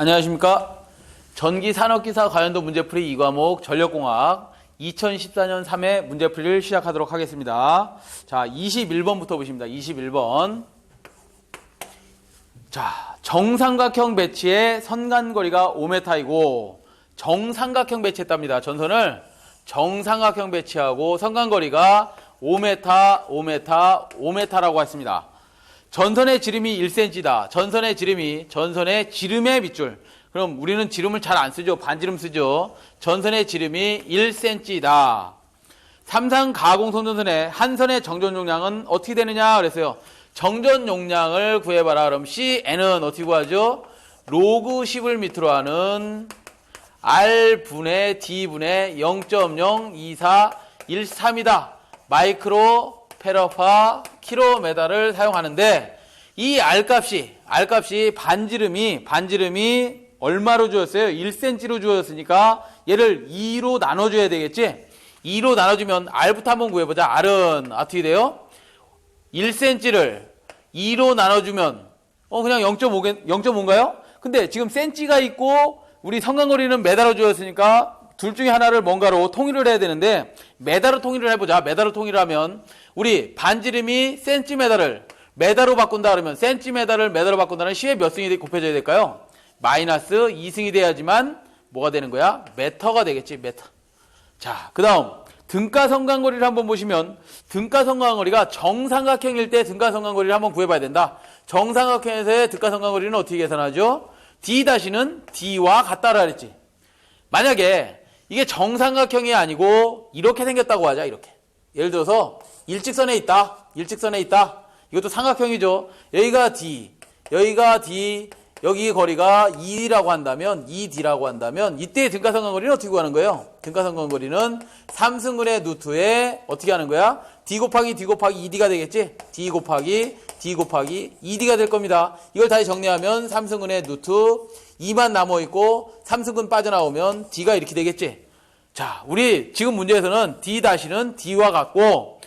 안녕하십니까. 전기산업기사 관련도 문제풀이 2과목 전력공학 2014년 3회 문제풀이를 시작하도록 하겠습니다. 자, 21번부터 보십니다. 21번. 자, 정삼각형 배치의 선간거리가 5m이고 정삼각형 배치했답니다. 전선을 정삼각형 배치하고 선간거리가 5m, 5m, 5m라고 했습니다. 전선의 지름이 1cm다. 전선의 지름의 밑줄. 그럼 우리는 지름을 잘 안 쓰죠. 반지름 쓰죠. 전선의 지름이 1cm다. 삼상 가공선전선의 한 선의 정전 용량은 어떻게 되느냐 그랬어요. 정전 용량을 구해봐라. 그럼 CN은 어떻게 구하죠? 로그 10을 밑으로 하는 R분의 D분의 0.02413이다. 마이크로 페러파 킬로메다를 사용하는데 이 R값이 반지름이 얼마로 주었어요? 1cm로 주었으니까 얘를 2로 나눠줘야 되겠지? 2로 나눠주면 R부터 한번 구해보자. R은 어떻게 돼요? 1cm를 2로 나눠주면 그냥 0.5인가요? 근데 지금 cm가 있고 우리 선간거리는 메다로 주었으니까 둘 중에 하나를 뭔가로 통일을 해야 되는데 메다로 통일을 해보자. 메다로 통일하면 우리 반지름이 센티메다를 메다로 바꾼다 그러면 센티메다를 메다로 바꾼다는 C의 몇 승이 곱해져야 될까요? 마이너스 2승이 돼야지만 뭐가 되는 거야? 메터가 되겠지. 메터. 자, 그 다음 등가 선간거리를 한번 보시면 등가 선간거리가 정삼각형일 때 등가 선간거리를 한번 구해봐야 된다. 정삼각형에서의 등가 선간거리는 어떻게 계산하죠? D-는 D와 같다라 그랬지. 만약에 이게 정삼각형이 아니고 이렇게 생겼다고 하자. 이렇게. 예를 들어서 일직선에 있다. 이것도 삼각형이죠. 여기가 D, 여기가 D, 여기 거리가 2라고 한다면, 2D라고 한다면 이때의 등가선간거리는 어떻게 구하는 거예요? 등가선간거리는 3승근의 루트에 어떻게 하는 거야? D 곱하기 2D가 되겠지? D 곱하기 2D가 될 겁니다. 이걸 다시 정리하면 3승근의 루트 2만 남아있고 3승근 빠져나오면 D가 이렇게 되겠지? 자, 우리 지금 문제에서는 D-는 D와 같고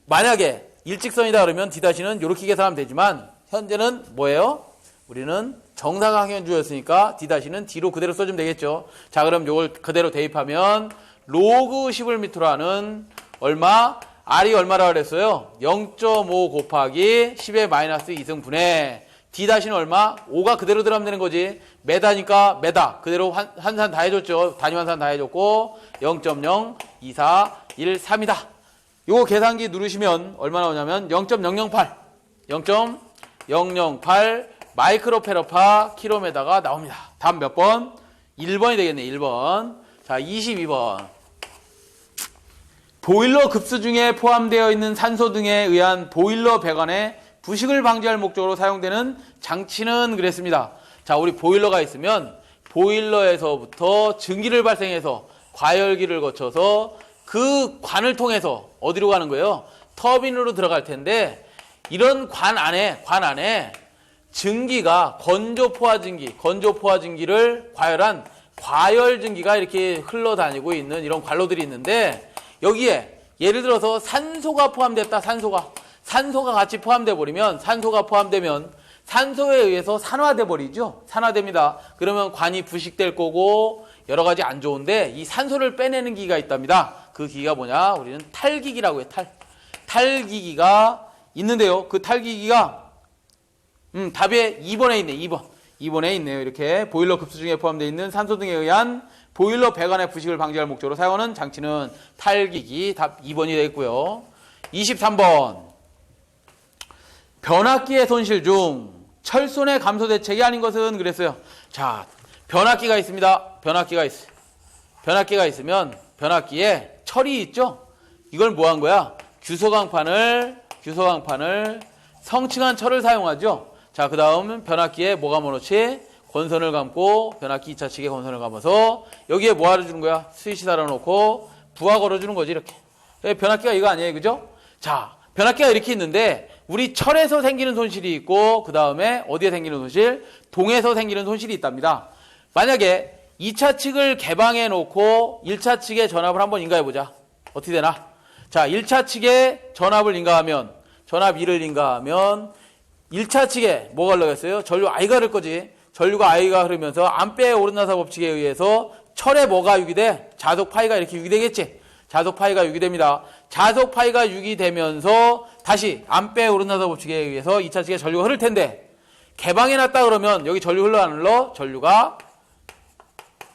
만약에 일직선이다 그러면 D-는 이렇게 계산하면 되지만 현재는 뭐예요? 우리는 정삼각형 주였으니까 D-는 D로 그대로 써주면 되겠죠. 자, 그럼 이걸 그대로 대입하면 로그 10을 밑으로 하는 얼마? R이 얼마라고 그랬어요? 0.5 곱하기 10의 마이너스 2승분의 D-는 얼마? 5가 그대로 들어가면 되는 거지. 메다니까 메다. 그대로 환산 다 해줬죠. 단위 환산 다 해줬고 0.02413이다. 요거 계산기 누르시면 얼마 나오냐면 0.008 마이크로 페러파 킬로메다가 나옵니다. 다음 몇 번? 1번이 되겠네. 1번. 자, 22번. 보일러 급수 중에 포함되어 있는 산소 등에 의한 보일러 배관에 부식을 방지할 목적으로 사용되는 장치는 그랬습니다. 자, 우리 보일러가 있으면 보일러에서부터 증기를 발생해서 과열기를 거쳐서 그 관을 통해서 어디로 가는 거예요? 터빈으로 들어갈 텐데 이런 관 안에 증기가 건조포화증기를 과열한 과열증기가 이렇게 흘러다니고 있는 이런 관로들이 있는데 여기에 예를 들어서 산소가 포함됐다. 산소가 같이 포함돼 버리면 산소가 포함되면 산소에 의해서 산화돼 버리죠. 산화됩니다. 그러면 관이 부식될 거고 여러 가지 안 좋은데 이 산소를 빼내는 기기가 있답니다. 그 기기가 뭐냐? 우리는 탈기기라고 해요. 탈기기가 있는데요. 그 탈기기가 답에 2번에 있네. 2번에 있네요. 이렇게 보일러 급수 중에 포함되어 있는 산소 등에 의한 보일러 배관의 부식을 방지할 목적으로 사용하는 장치는 탈기기. 답 2번이 되겠고요. 23번. 변압기의 손실 중 철손의 감소 대책이 아닌 것은 그랬어요. 자, 변압기가 있습니다. 변압기가 있으면 변압기에 철이 있죠. 이걸 뭐 한 거야? 규소강판을 성층한 철을 사용하죠. 자, 그 다음 변압기에 뭐가 뭐놓지? 권선을 감고 변압기 2차 측에 권선을 감아서 여기에 뭐 하러 주는 거야? 스위치 달아놓고 부하 걸어주는 거지. 이렇게. 변압기가 이거 아니에요, 그죠? 자, 변압기가 이렇게 있는데 우리 철에서 생기는 손실이 있고 그 다음에 어디에 생기는 손실? 동에서 생기는 손실이 있답니다. 만약에 2차 측을 개방해 놓고 1차 측에 전압을 한번 인가해보자. 어떻게 되나? 자, 1차 측에 전압을 인가하면 전압 2를 인가하면 1차 측에 뭐가 흘러갔어요? 전류 I가 흐를 거지. 전류가 I가 흐르면서 암페어의 오른나사 법칙에 의해서 철에 뭐가 유기돼? 자속 파이가 이렇게 유기되겠지. 자속 파이가 유기됩니다. 자속 파이가 유기되면서 다시 암페어의 오른나사 법칙에 의해서 2차식에 전류가 흐를 텐데 개방해놨다 그러면 여기 전류 흘러 안 흘러? 전류가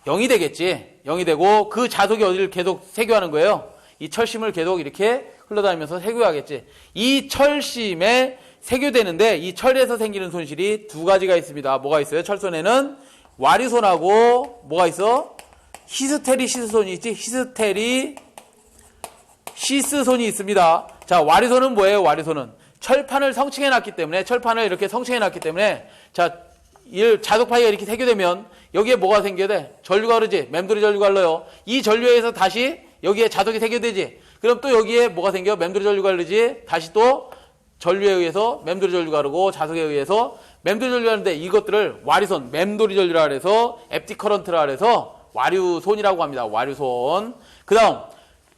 0이 되겠지. 0이 되고 그 자속이 어디를 계속 세교하는 거예요? 이 철심을 계속 이렇게 흘러다니면서 세교하겠지. 이 철심에 세교되는데 이 철에서 생기는 손실이 두 가지가 있습니다. 뭐가 있어요? 철손에는 와류손하고 뭐가 있어? 히스테리시스손이 있지? 히스테리시스손이 있습니다. 자, 와류손은 뭐예요? 와류손은 철판을 성층해놨기 때문에 철판을 이렇게 성층해놨기 때문에 자, 자속 파이가 이렇게 세교되면 여기에 뭐가 생겨야 돼? 전류가 흐르지. 맴돌이 전류가 흘러요. 이 전류에 의해서 다시 여기에 자속이 세교되지. 그럼 또 여기에 뭐가 생겨? 맴돌이 전류가 흐르지. 다시 또 전류에 의해서 맴돌이 전류가 흐르고 자속에 의해서 맴돌이 전류가 흐르는데 이것들을 와류손, 맴돌이 전류라 그래서 앱티 커런트라 그래서 와류손이라고 합니다. 와류손. 그 다음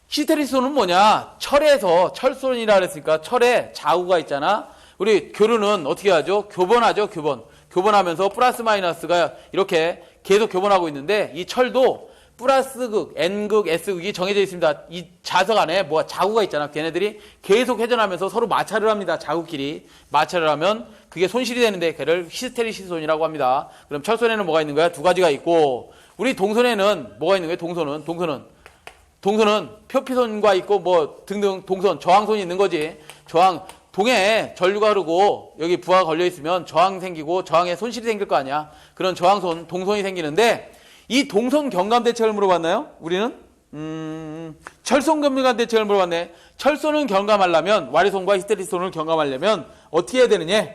히스테리손은 뭐냐? 철에서 철손이라 그랬으니까 철에 자우가 있잖아. 우리 교류는 어떻게 하죠? 교번하죠. 교번하면서 플러스 마이너스가 이렇게 계속 교번하고 있는데 이 철도 플러스극, N극, S극이 정해져 있습니다. 이 자석 안에 뭐가 자구가 있잖아. 걔네들이 계속 회전하면서 서로 마찰을 합니다. 자구끼리 마찰을 하면 그게 손실이 되는데 걔를 히스테리시손이라고 합니다. 그럼 철손에는 뭐가 있는 거야? 두 가지가 있고 우리 동선에는 뭐가 있는 거예요? 동선은 표피손과 있고 뭐 등등 동선, 저항손이 있는 거지. 동에 전류가 흐르고 여기 부하가 걸려 있으면 저항 생기고 저항에 손실이 생길 거 아니야. 그런 저항손, 동선이 생기는데 이 동선 경감 대책을 물어봤나요? 우리는 철손 경감 대책을 물어봤네. 철손을 경감하려면 와류손과 히스테리손을 경감하려면 어떻게 해야 되느냐?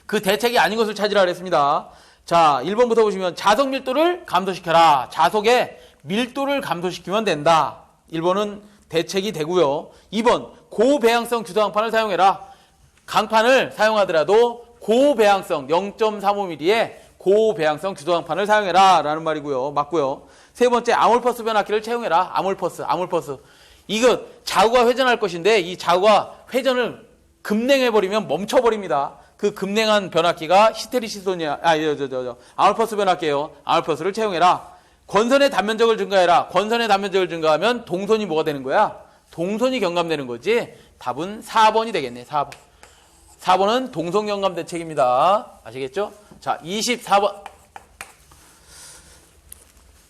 그 대책이 아닌 것을 찾으라 그랬습니다. 자, 1번부터 보시면 자석 밀도를 감소시켜라. 자석의 밀도를 감소시키면 된다. 1번은 대책이 되고요. 2번 고배양성 규소강판을 사용해라. 강판을 사용하더라도 고배양성 0.35mm의 고배양성 규소강판을 사용해라 라는 말이고요. 맞고요. 세 번째 아몰퍼스 변압기를 채용해라. 아몰퍼스. 이거 자구가 회전할 것인데 이 자구가 회전을 급냉해버리면 멈춰버립니다. 그 급냉한 변압기가 히스테리시손이야. 아몰퍼스 변압기예요. 아몰퍼스를 채용해라. 권선의 단면적을 증가해라. 권선의 단면적을 증가하면 동선이 뭐가 되는 거야? 동선이 경감되는 거지. 답은 4번이 되겠네. 4번. 4번은 동선 경감 대책입니다. 아시겠죠? 자, 24번.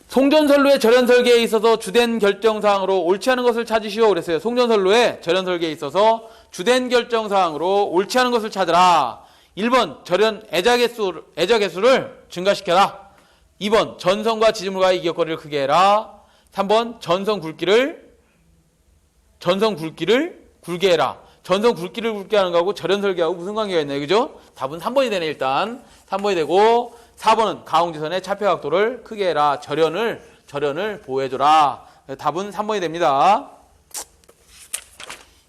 송전선로의 절연 설계에 있어서 주된 결정사항으로 옳지 않은 것을 찾으시오. 그랬어요. 송전선로의 절연 설계에 있어서 주된 결정사항으로 옳지 않은 것을 찾으라. 1번 절연 애자개수를 증가시켜라. 2번 전선과 지지물과의 이격거리를 크게 해라. 3번 전선 굵기를 굵게 해라. 전선 굵기를 굵게 하는 거하고 절연 설계하고 무슨 관계가 있나요? 그죠? 답은 3번이 되네. 일단 3번이 되고 4번은 가공지선의 차폐 각도를 크게 해라. 절연을 보호해줘라. 답은 3번이 됩니다.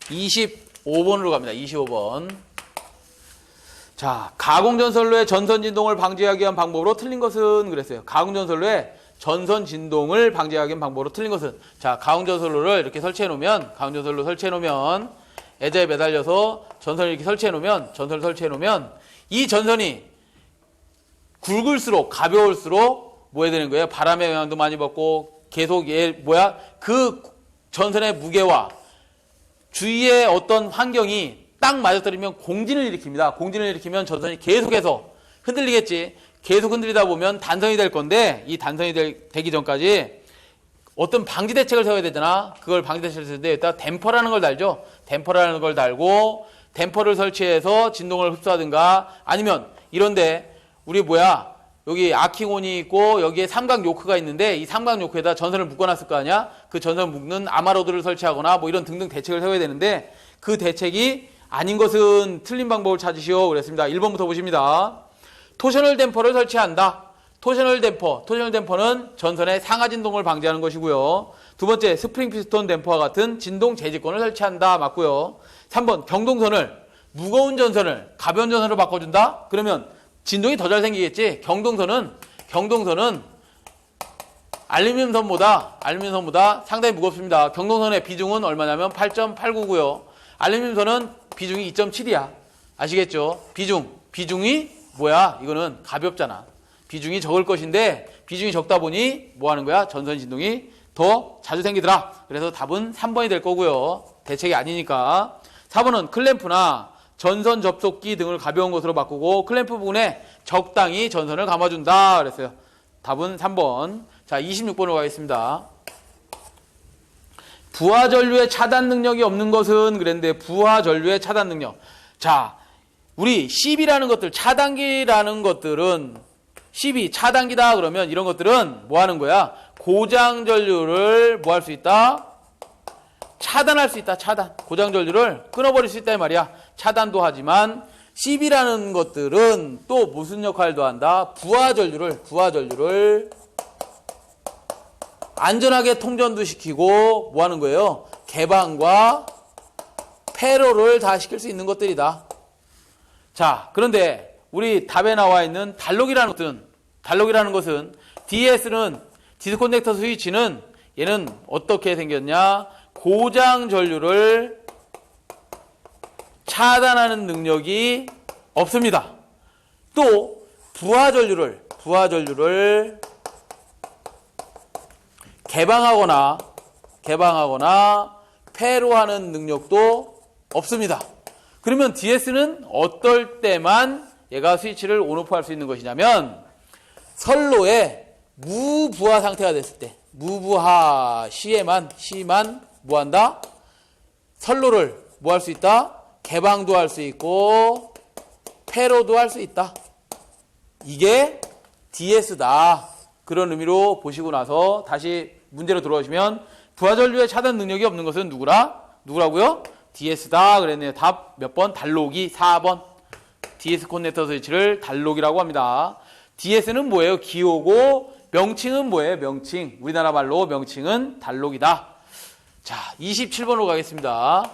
25번으로 갑니다. 25번. 자, 가공전선로의 전선 진동을 방지하기 위한 방법으로 틀린 것은 그랬어요. 가공전선로의 전선 진동을 방지하기 위한 방법으로 틀린 것은 자, 가공전선로를 이렇게 설치해 놓으면 애자에 매달려서 전선을 이렇게 설치해 놓으면 이 전선이 굵을수록 가벼울수록 뭐 해야 되는 거예요? 바람의 영향도 많이 받고 계속 그 전선의 무게와 주위의 어떤 환경이 딱 맞아떨어지면 공진을 일으킵니다. 공진을 일으키면 전선이 계속해서 흔들리겠지. 계속 흔들리다 보면 단선이 될 건데 이 단선이 되기 전까지 어떤 방지 대책을 세워야 되잖아. 그걸 방지 대책을 세우는데 일단 댐퍼라는 걸 달죠. 댐퍼라는 걸 달고 댐퍼를 설치해서 진동을 흡수하든가 아니면 이런데 우리 여기 아킹온이 있고 여기에 삼각 요크가 있는데 이 삼각 요크에다 전선을 묶어놨을 거 아니야. 그 전선을 묶는 아마로드를 설치하거나 뭐 이런 등등 대책을 세워야 되는데 그 대책이 아닌 것은 틀린 방법을 찾으시오. 그랬습니다. 1번부터 보십니다. 토셔널 댐퍼를 설치한다. 토셔널 댐퍼는 전선의 상하 진동을 방지하는 것이고요. 두 번째, 스프링 피스톤 댐퍼와 같은 진동 제지권을 설치한다. 맞고요. 3번, 경동선을 무거운 전선을 가벼운 전선으로 바꿔준다. 그러면 진동이 더 잘 생기겠지. 경동선은 알루미늄선보다 상당히 무겁습니다. 경동선의 비중은 얼마냐면 8.89고요. 알루미늄선은 비중이 2.7이야. 아시겠죠? 비중이 뭐야? 이거는 가볍잖아. 비중이 적을 것인데 비중이 적다 보니 뭐 하는 거야? 전선 진동이 더 자주 생기더라. 그래서 답은 3번이 될 거고요. 대책이 아니니까. 4번은 클램프나 전선 접속기 등을 가벼운 것으로 바꾸고 클램프 부분에 적당히 전선을 감아준다. 그랬어요. 답은 3번. 자, 26번으로 가겠습니다. 부하 전류의 차단 능력이 없는 것은 그랬는데 부하 전류의 차단 능력. 자, 우리 시비라는 것들, 차단기라는 것들은 시비, 차단기다 그러면 이런 것들은 뭐 하는 거야? 고장 전류를 뭐 할 수 있다? 차단할 수 있다. 차단. 고장 전류를 끊어버릴 수 있다 이 말이야. 차단도 하지만 시비라는 것들은 또 무슨 역할도 한다? 부하 전류를 안전하게 통전도 시키고 뭐 하는 거예요? 개방과 폐로를 다 시킬 수 있는 것들이다. 자, 그런데 우리 답에 나와 있는 달록이라는 것은 DS는 디스커넥터 스위치는 얘는 어떻게 생겼냐? 고장 전류를 차단하는 능력이 없습니다. 또 부하 전류를 개방하거나 폐로하는 능력도 없습니다. 그러면 DS는 어떨 때만 얘가 스위치를 온오프 할 수 있는 것이냐면 선로의 무부하 상태가 됐을 때 무부하 시만 뭐 한다? 선로를 뭐 할 수 있다? 개방도 할 수 있고 폐로도 할 수 있다. 이게 DS다. 그런 의미로 보시고 나서 다시 문제로 들어오시면 부하 전류의 차단 능력이 없는 것은 누구라고요? DS다 그랬네요. 답 몇 번? 달록이 4번. DS 커넥터 스위치를 달록이라고 합니다. DS는 뭐예요? 기호고 명칭은 뭐예요? 명칭. 우리나라 말로 명칭은 달록이다. 자, 27번으로 가겠습니다.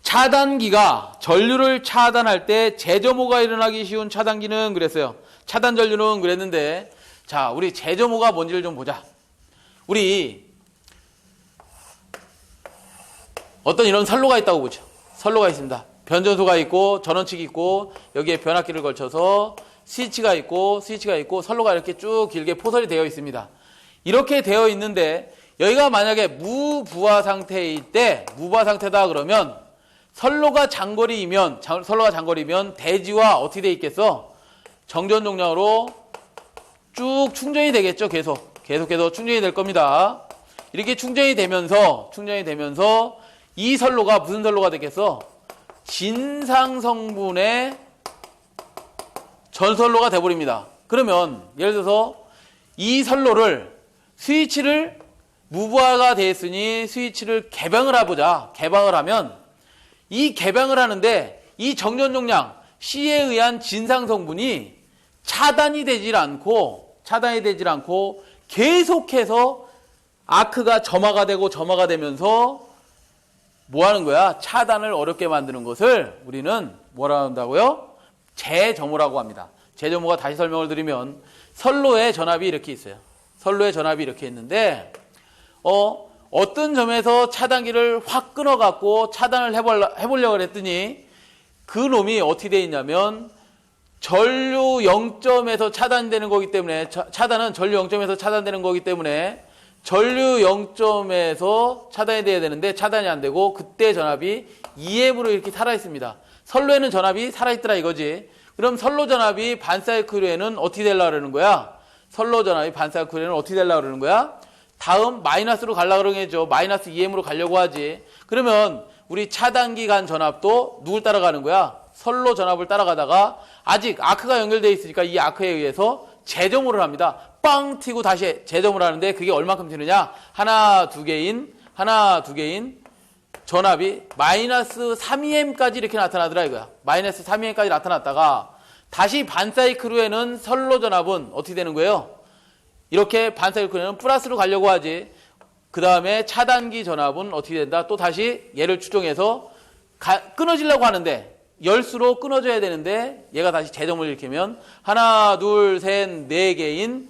차단기가 전류를 차단할 때 재점호가 일어나기 쉬운 차단기는 그랬어요. 차단 전류는 그랬는데 자, 우리 재점호가 뭔지를 좀 보자. 우리 어떤 이런 선로가 있다고 보죠. 선로가 있습니다. 변전소가 있고 전원칙이 있고 여기에 변압기를 걸쳐서 스위치가 있고 선로가 이렇게 쭉 길게 포설이 되어 있습니다. 이렇게 되어 있는데 여기가 만약에 무부하 상태일 때 무부하 상태다 그러면 선로가 장거리이면 대지와 어떻게 돼 있겠어? 정전 용량으로 쭉 충전이 되겠죠. 계속해서 충전이 될 겁니다. 이렇게 충전이 되면서 이 선로가 무슨 선로가 되겠어? 진상 성분의 전선로가 돼버립니다. 그러면 예를 들어서 이 선로를 스위치를 무부하가 되었으니 스위치를 개방을 해보자. 개방을 하면 이 개방을 하는데 이 정전 용량 C에 의한 진상 성분이 차단이 되질 않고 계속해서 아크가 점화가 되면서 뭐 하는 거야? 차단을 어렵게 만드는 것을 우리는 뭐라 한다고요? 재점호라고 합니다. 재점호가 다시 설명을 드리면 선로의 전압이 이렇게 있어요. 선로의 전압이 이렇게 있는데 어떤 점에서 차단기를 확 끊어갖고 차단을 해보려고 했더니 그 놈이 어떻게 되어 있냐면 전류 0점에서 차단되는 거기 때문에 차단은 전류 0점에서 차단되는 거기 때문에 전류 0점에서 차단이 돼야 되는데 차단이 안 되고 그때 전압이 EM으로 이렇게 살아있습니다. 선로에는 전압이 살아있더라 이거지. 그럼 선로 전압이 반사이클 후에는 어떻게 되려고 그러는 거야? 선로 전압이 반사이클 후에는 어떻게 되려고 그러는 거야? 다음 마이너스로 가려고 그러겠죠. 마이너스 EM으로 가려고 하지. 그러면 우리 차단기 간 전압도 누굴 따라가는 거야? 선로 전압을 따라가다가 아직 아크가 연결되어 있으니까 이 아크에 의해서 재점호를 합니다. 빵 튀고 다시 재점호를 하는데 그게 얼마큼 튀느냐? 하나 두 개인 전압이 마이너스 3EM까지 이렇게 나타나더라 이거야. 마이너스 3EM까지 나타났다가 다시 반사이클 후에는 선로 전압은 어떻게 되는 거예요? 이렇게 반사이클 후에는 플러스로 가려고 하지. 그 다음에 차단기 전압은 어떻게 된다? 또 다시 얘를 추정해서 끊어지려고 하는데 열수로 끊어져야 되는데 얘가 다시 재점을 일으키면 하나, 둘, 셋, 네 개인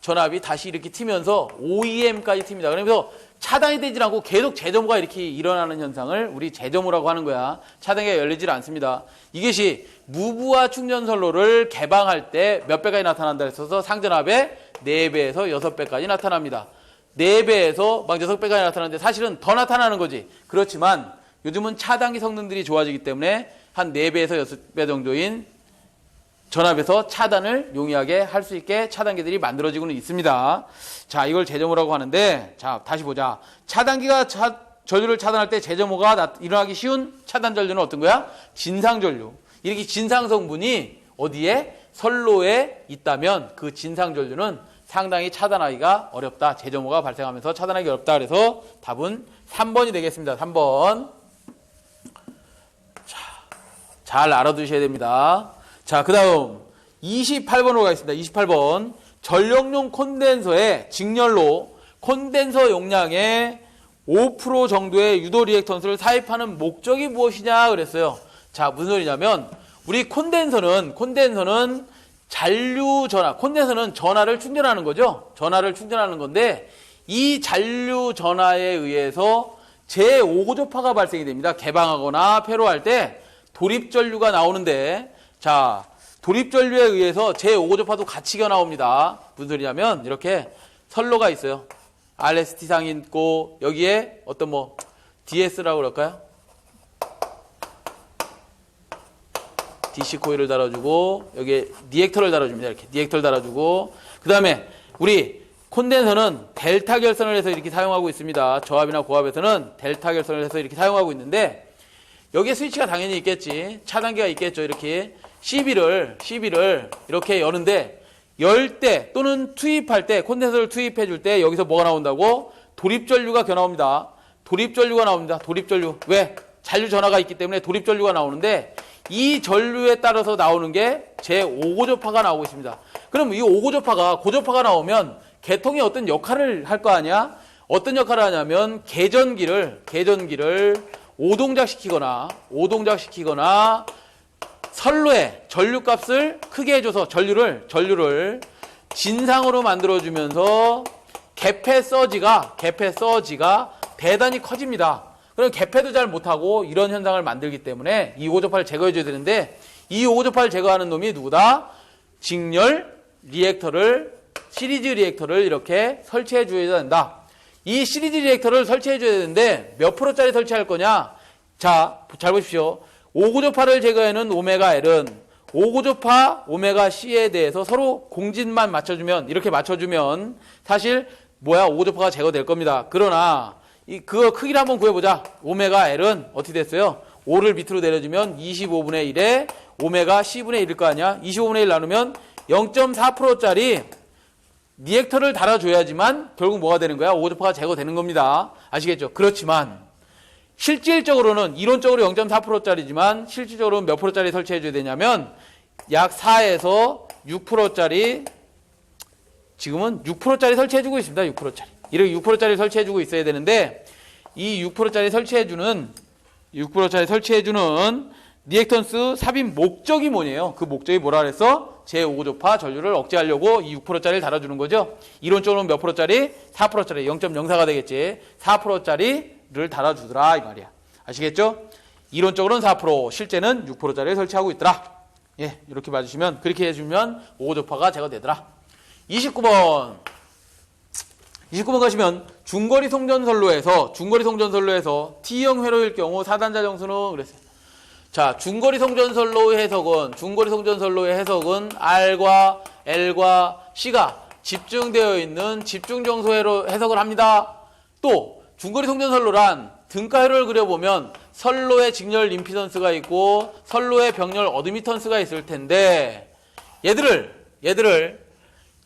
전압이 다시 이렇게 튀면서 5EM까지 튑니다. 그러면서 차단이 되질 않고 계속 재점호가 이렇게 일어나는 현상을 우리 재점호라고 하는 거야. 차단기가 열리질 않습니다. 이것이 무부하 충전선로를 개방할 때 몇 배까지 나타난다 했어서 상전압의 4배에서 6배까지 나타납니다. 4배에서 막 6배까지 나타나는데 사실은 더 나타나는 거지. 그렇지만 요즘은 차단기 성능들이 좋아지기 때문에 한 4배에서 6배 정도인 전압에서 차단을 용이하게 할 수 있게 차단기들이 만들어지고는 있습니다. 자, 이걸 재점호라고 하는데, 자, 다시 보자. 차단기가 전류를 차단할 때 재점호가 일어나기 쉬운 차단 전류는 어떤 거야? 진상전류. 이렇게 진상 성분이 어디에? 선로에 있다면 그 진상 전류는 상당히 차단하기가 어렵다. 재점호가 발생하면서 차단하기 어렵다. 그래서 답은 3번이 되겠습니다. 3번. 자, 잘 알아두셔야 됩니다. 자, 그 다음 28번으로 가겠습니다. 28번. 전력용 콘덴서의 직렬로 콘덴서 용량의 5% 정도의 유도 리액턴스를 삽입하는 목적이 무엇이냐 그랬어요. 자, 무슨 소리냐면 우리 콘덴서는 잔류 전하, 콘덴서는 전하를 충전하는 거죠. 전하를 충전하는 건데 이 잔류 전하에 의해서 제5고조파가 발생이 됩니다. 개방하거나 폐로할 때 도립전류가 나오는데, 자, 도립전류에 의해서 제5고조파도 같이 나옵니다. 무슨 소리냐면 이렇게 선로가 있어요. RST상이 있고 여기에 어떤 DS라고 그럴까요? DC 코일을 달아주고 여기에 리액터를 달아줍니다. 이렇게 리액터를 달아주고 그 다음에 우리 콘덴서는 델타 결선을 해서 이렇게 사용하고 있습니다. 저압이나 고압에서는 델타 결선을 해서 이렇게 사용하고 있는데 여기에 스위치가 당연히 있겠지. 차단기가 있겠죠. 이렇게 CB를 이렇게 여는데 열 때 또는 투입할 때 콘덴서를 투입해 줄 때 여기서 뭐가 나온다고? 도립전류가 나옵니다. 도립전류가 나옵니다. 도립전류. 왜? 잔류 전하가 있기 때문에 도립전류가 나오는데 이 전류에 따라서 나오는 게 제5고조파가 나오고 있습니다. 그럼 이 5고조파가 고조파가 나오면 계통이 어떤 역할을 할 거 아니야? 어떤 역할을 하냐면 계전기를 오동작시키거나 선로에 전류값을 크게 해줘서 전류를 진상으로 만들어주면서 개폐 서지가 대단히 커집니다. 그럼 개폐도 잘 못하고 이런 현상을 만들기 때문에 이 5고조파를 제거해줘야 되는데 이 5고조파를 제거하는 놈이 누구다? 직렬 리액터를 시리즈 리액터를 이렇게 설치해줘야 된다. 이 시리즈 리액터를 설치해줘야 되는데 몇 프로짜리 설치할 거냐? 자, 잘 보십시오. 5고조파를 제거하는 오메가 L은 5고조파 오메가 C에 대해서 서로 공진만 맞춰주면 이렇게 맞춰주면 사실 5고조파가 제거될 겁니다. 그러나 그거 크기를 한번 구해보자. 오메가 L은 어떻게 됐어요? 5를 밑으로 내려주면 25분의 1에 오메가 C분의 1일 거 아니야? 25분의 1 나누면 0.4%짜리 리액터를 달아줘야지만 결국 뭐가 되는 거야? 5고조파가 제거되는 겁니다. 아시겠죠? 그렇지만 실질적으로는 이론적으로 0.4%짜리지만 실질적으로는 몇 프로짜리 설치해줘야 되냐면 약 4에서 6%짜리 지금은 6%짜리 설치해주고 있습니다. 6%짜리. 이렇게 6%짜리 설치해주고 있어야 되는데 이 6%짜리 설치해주는 리액턴스 삽입 목적이 뭐냐요? 그 목적이 뭐라 그랬어? 제5고조파 전류를 억제하려고 이 6%짜리를 달아주는 거죠. 이론적으로는 몇 프로짜리? 4%짜리 0.04가 되겠지. 4%짜리를 달아주더라 이 말이야. 아시겠죠? 이론적으로는 4%, 실제는 6%짜리를 설치하고 있더라. 예, 이렇게 봐주시면 그렇게 해주면 5고조파가 제거되더라. 29번 가시면 중거리 송전선로에서 T형 회로일 경우 사단자 정수는 그랬어요. 자, 중거리 송전선로의 해석은 R과 L과 C가 집중되어 있는 집중정수 회로 해석을 합니다. 또 중거리 송전선로란 등가회로를 그려보면 선로에 직렬 임피던스가 있고 선로에 병렬 어드미턴스가 있을 텐데 얘들을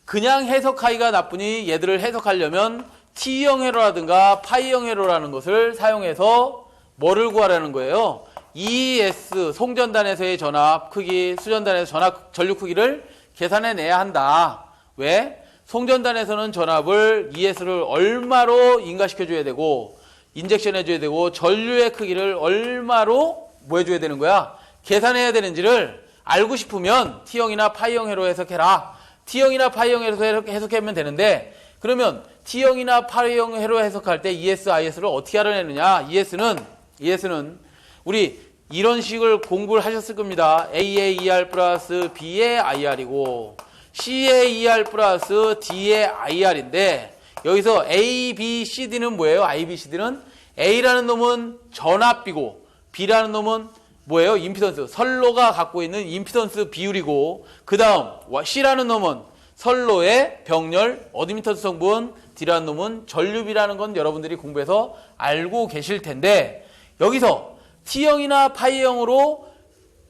그냥 해석하기가 나쁘니 얘들을 해석하려면 T형 회로라든가 파이형 회로라는 것을 사용해서 뭐를 구하라는 거예요? ES 송전단에서의 전압 크기, 수전단에서 전류 크기를 계산해내야 한다. 왜? 송전단에서는 전압을 ES를 얼마로 인가시켜줘야 되고 인젝션해줘야 되고 전류의 크기를 얼마로 뭐 해줘야 되는 거야? 계산해야 되는지를 알고 싶으면 T형이나 파이형 회로 해석해라. T형이나 파이형 회로 해석하면 되는데 그러면 T형이나 파이형 회로 해석할 때 ES, IS를 어떻게 알아내느냐? ES는 우리 이런 식을 공부를 하셨을 겁니다. A의 ER 플러스 B의 IR이고 C의 ER 플러스 D의 IR인데 여기서 A, B, C, D는 뭐예요? A, B, C, D는 A라는 놈은 전압비고 B라는 놈은 뭐예요? 임피던스. 선로가 갖고 있는 임피던스 비율이고 그 다음 C라는 놈은 선로의 병렬, 어드미턴스 성분, D라는 놈은 전류비라는 건 여러분들이 공부해서 알고 계실 텐데 여기서 T형이나 파이형으로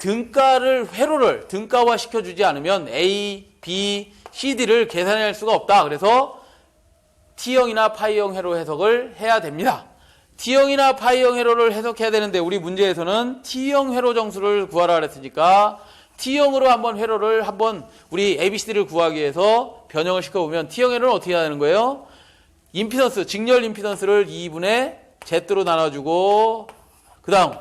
회로를 등가화 시켜주지 않으면 A, B, C, D를 계산할 수가 없다. 그래서 T형이나 파이형 회로 해석을 해야 됩니다. T형이나 파이형 회로를 해석해야 되는데 우리 문제에서는 T형 회로 정수를 구하라 그랬으니까 T형으로 회로를 우리 ABCD를 구하기 위해서 변형을 시켜보면 T형 회로는 어떻게 해야 되는 거예요? 임피던스, 직렬 임피던스를 2분의 Z로 나눠주고 그 다음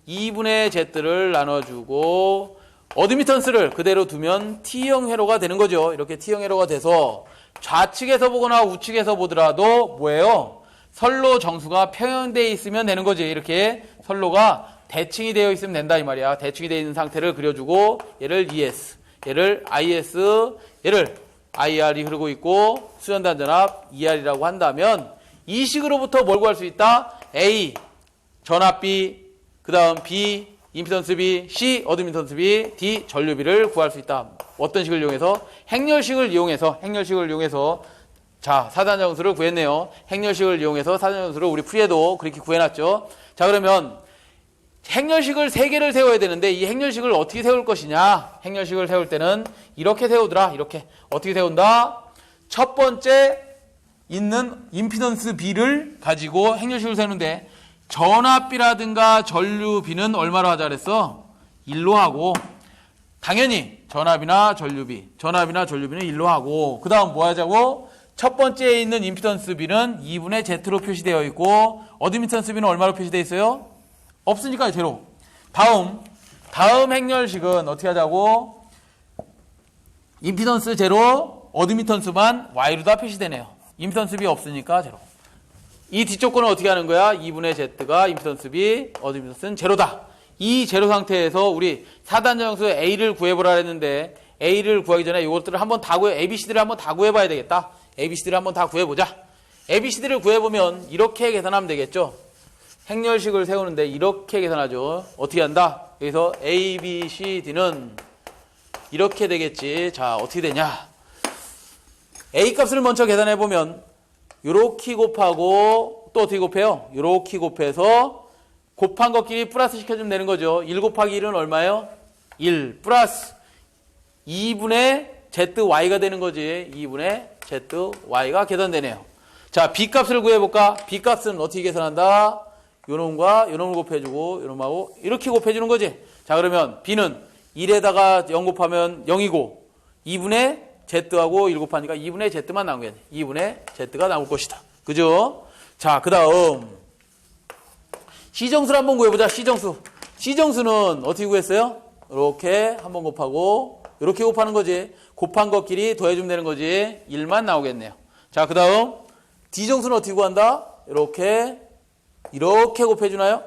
2분의 Z를 나눠주고 어드미턴스를 그대로 두면 T형 회로가 되는 거죠. 이렇게 T형 회로가 돼서 좌측에서 보거나 우측에서 보더라도 뭐예요? 선로 정수가 평형되어 있으면 되는 거지. 이렇게 선로가 대칭이 되어 있으면 된다 이 말이야. 대칭이 되어 있는 상태를 그려주고 얘를 ES, 얘를 IS, 얘를 IR이 흐르고 있고 수전단전압 ER이라고 한다면 이 식으로부터 뭘 구할 수 있다? A, 전압비, 그 다음 B, 임피던스비, C, 어드미턴스 비, D, 전류비를 구할 수 있다. 어떤 식을 이용해서? 행렬식을 이용해서 자, 사단정수를 구했네요. 행렬식을 이용해서 사단정수를 우리 풀이에도 그렇게 구해놨죠. 자, 그러면 행렬식을 3개를 세워야 되는데 이 행렬식을 어떻게 세울 것이냐? 행렬식을 세울 때는 이렇게 세우더라. 이렇게. 어떻게 세운다? 첫 번째 있는 임피던스 B를 가지고 행렬식을 세우는데 전압비라든가 전류비는 얼마로 하자 그랬어? 1로 하고 당연히 전압이나 전류비는 1로 하고 그 다음 뭐 하자고? 첫 번째에 있는 임피던스 B는 2분의 Z로 표시되어 있고 어드미턴스 B는 얼마로 표시되어 있어요? 없으니까 제로. 다음 행렬식은 어떻게 하자고? 임피던스 제로, 어드미턴스만 Y로 다 표시되네요. 임피던스 B 없으니까 제로. 이 뒤쪽 거는 어떻게 하는 거야? 2분의 Z가 임피던스 B, 어드미턴스는 제로다. 이 제로 상태에서 우리 사단정수 A를 구해보라 했는데 A를 구하기 전에 이것들을 한번 다 ABCD를 한번 다 구해봐야 되겠다. ABCD를 한번 다 구해보자. ABCD를 구해보면 이렇게 계산하면 되겠죠. 행렬식을 세우는데 이렇게 계산하죠. 어떻게 한다? 여기서 A, B, C, D는 이렇게 되겠지. 자, 어떻게 되냐? A 값을 먼저 계산해보면 요렇게 곱하고 또 어떻게 곱해요? 요렇게 곱해서 곱한 것끼리 플러스 시켜주면 되는 거죠. 1 곱하기 1은 얼마예요? 1 플러스 2분의 ZY가 되는 거지. 2분의 ZY가 계산되네요. 자, B 값을 구해볼까? B 값은 어떻게 계산한다? 요놈과 요놈을 곱해주고 요놈하고 이렇게 곱해주는 거지. 자, 그러면 B는 1에다가 0 곱하면 0이고 2분의 Z하고 1 곱하니까 2분의 Z만 나오겠네. 2분의 Z가 나올 것이다. 그죠? 자, 그 다음 C정수를 한번 구해보자. C정수는 어떻게 구했어요? 이렇게 한번 곱하고 이렇게 곱하는 거지. 곱한 것끼리 더해주면 되는 거지. 1만 나오겠네요. 자, 그 다음 D정수는 어떻게 구한다? 이렇게 곱해주나요?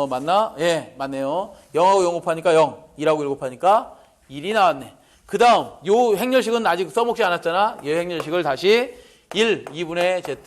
맞나? 예, 맞네요. 0하고 0 곱하니까 0, 1하고 1 곱하니까 1이 나왔네. 그 다음 요 행렬식은 아직 써먹지 않았잖아. 이 행렬식을 다시 1, 2분의 Z,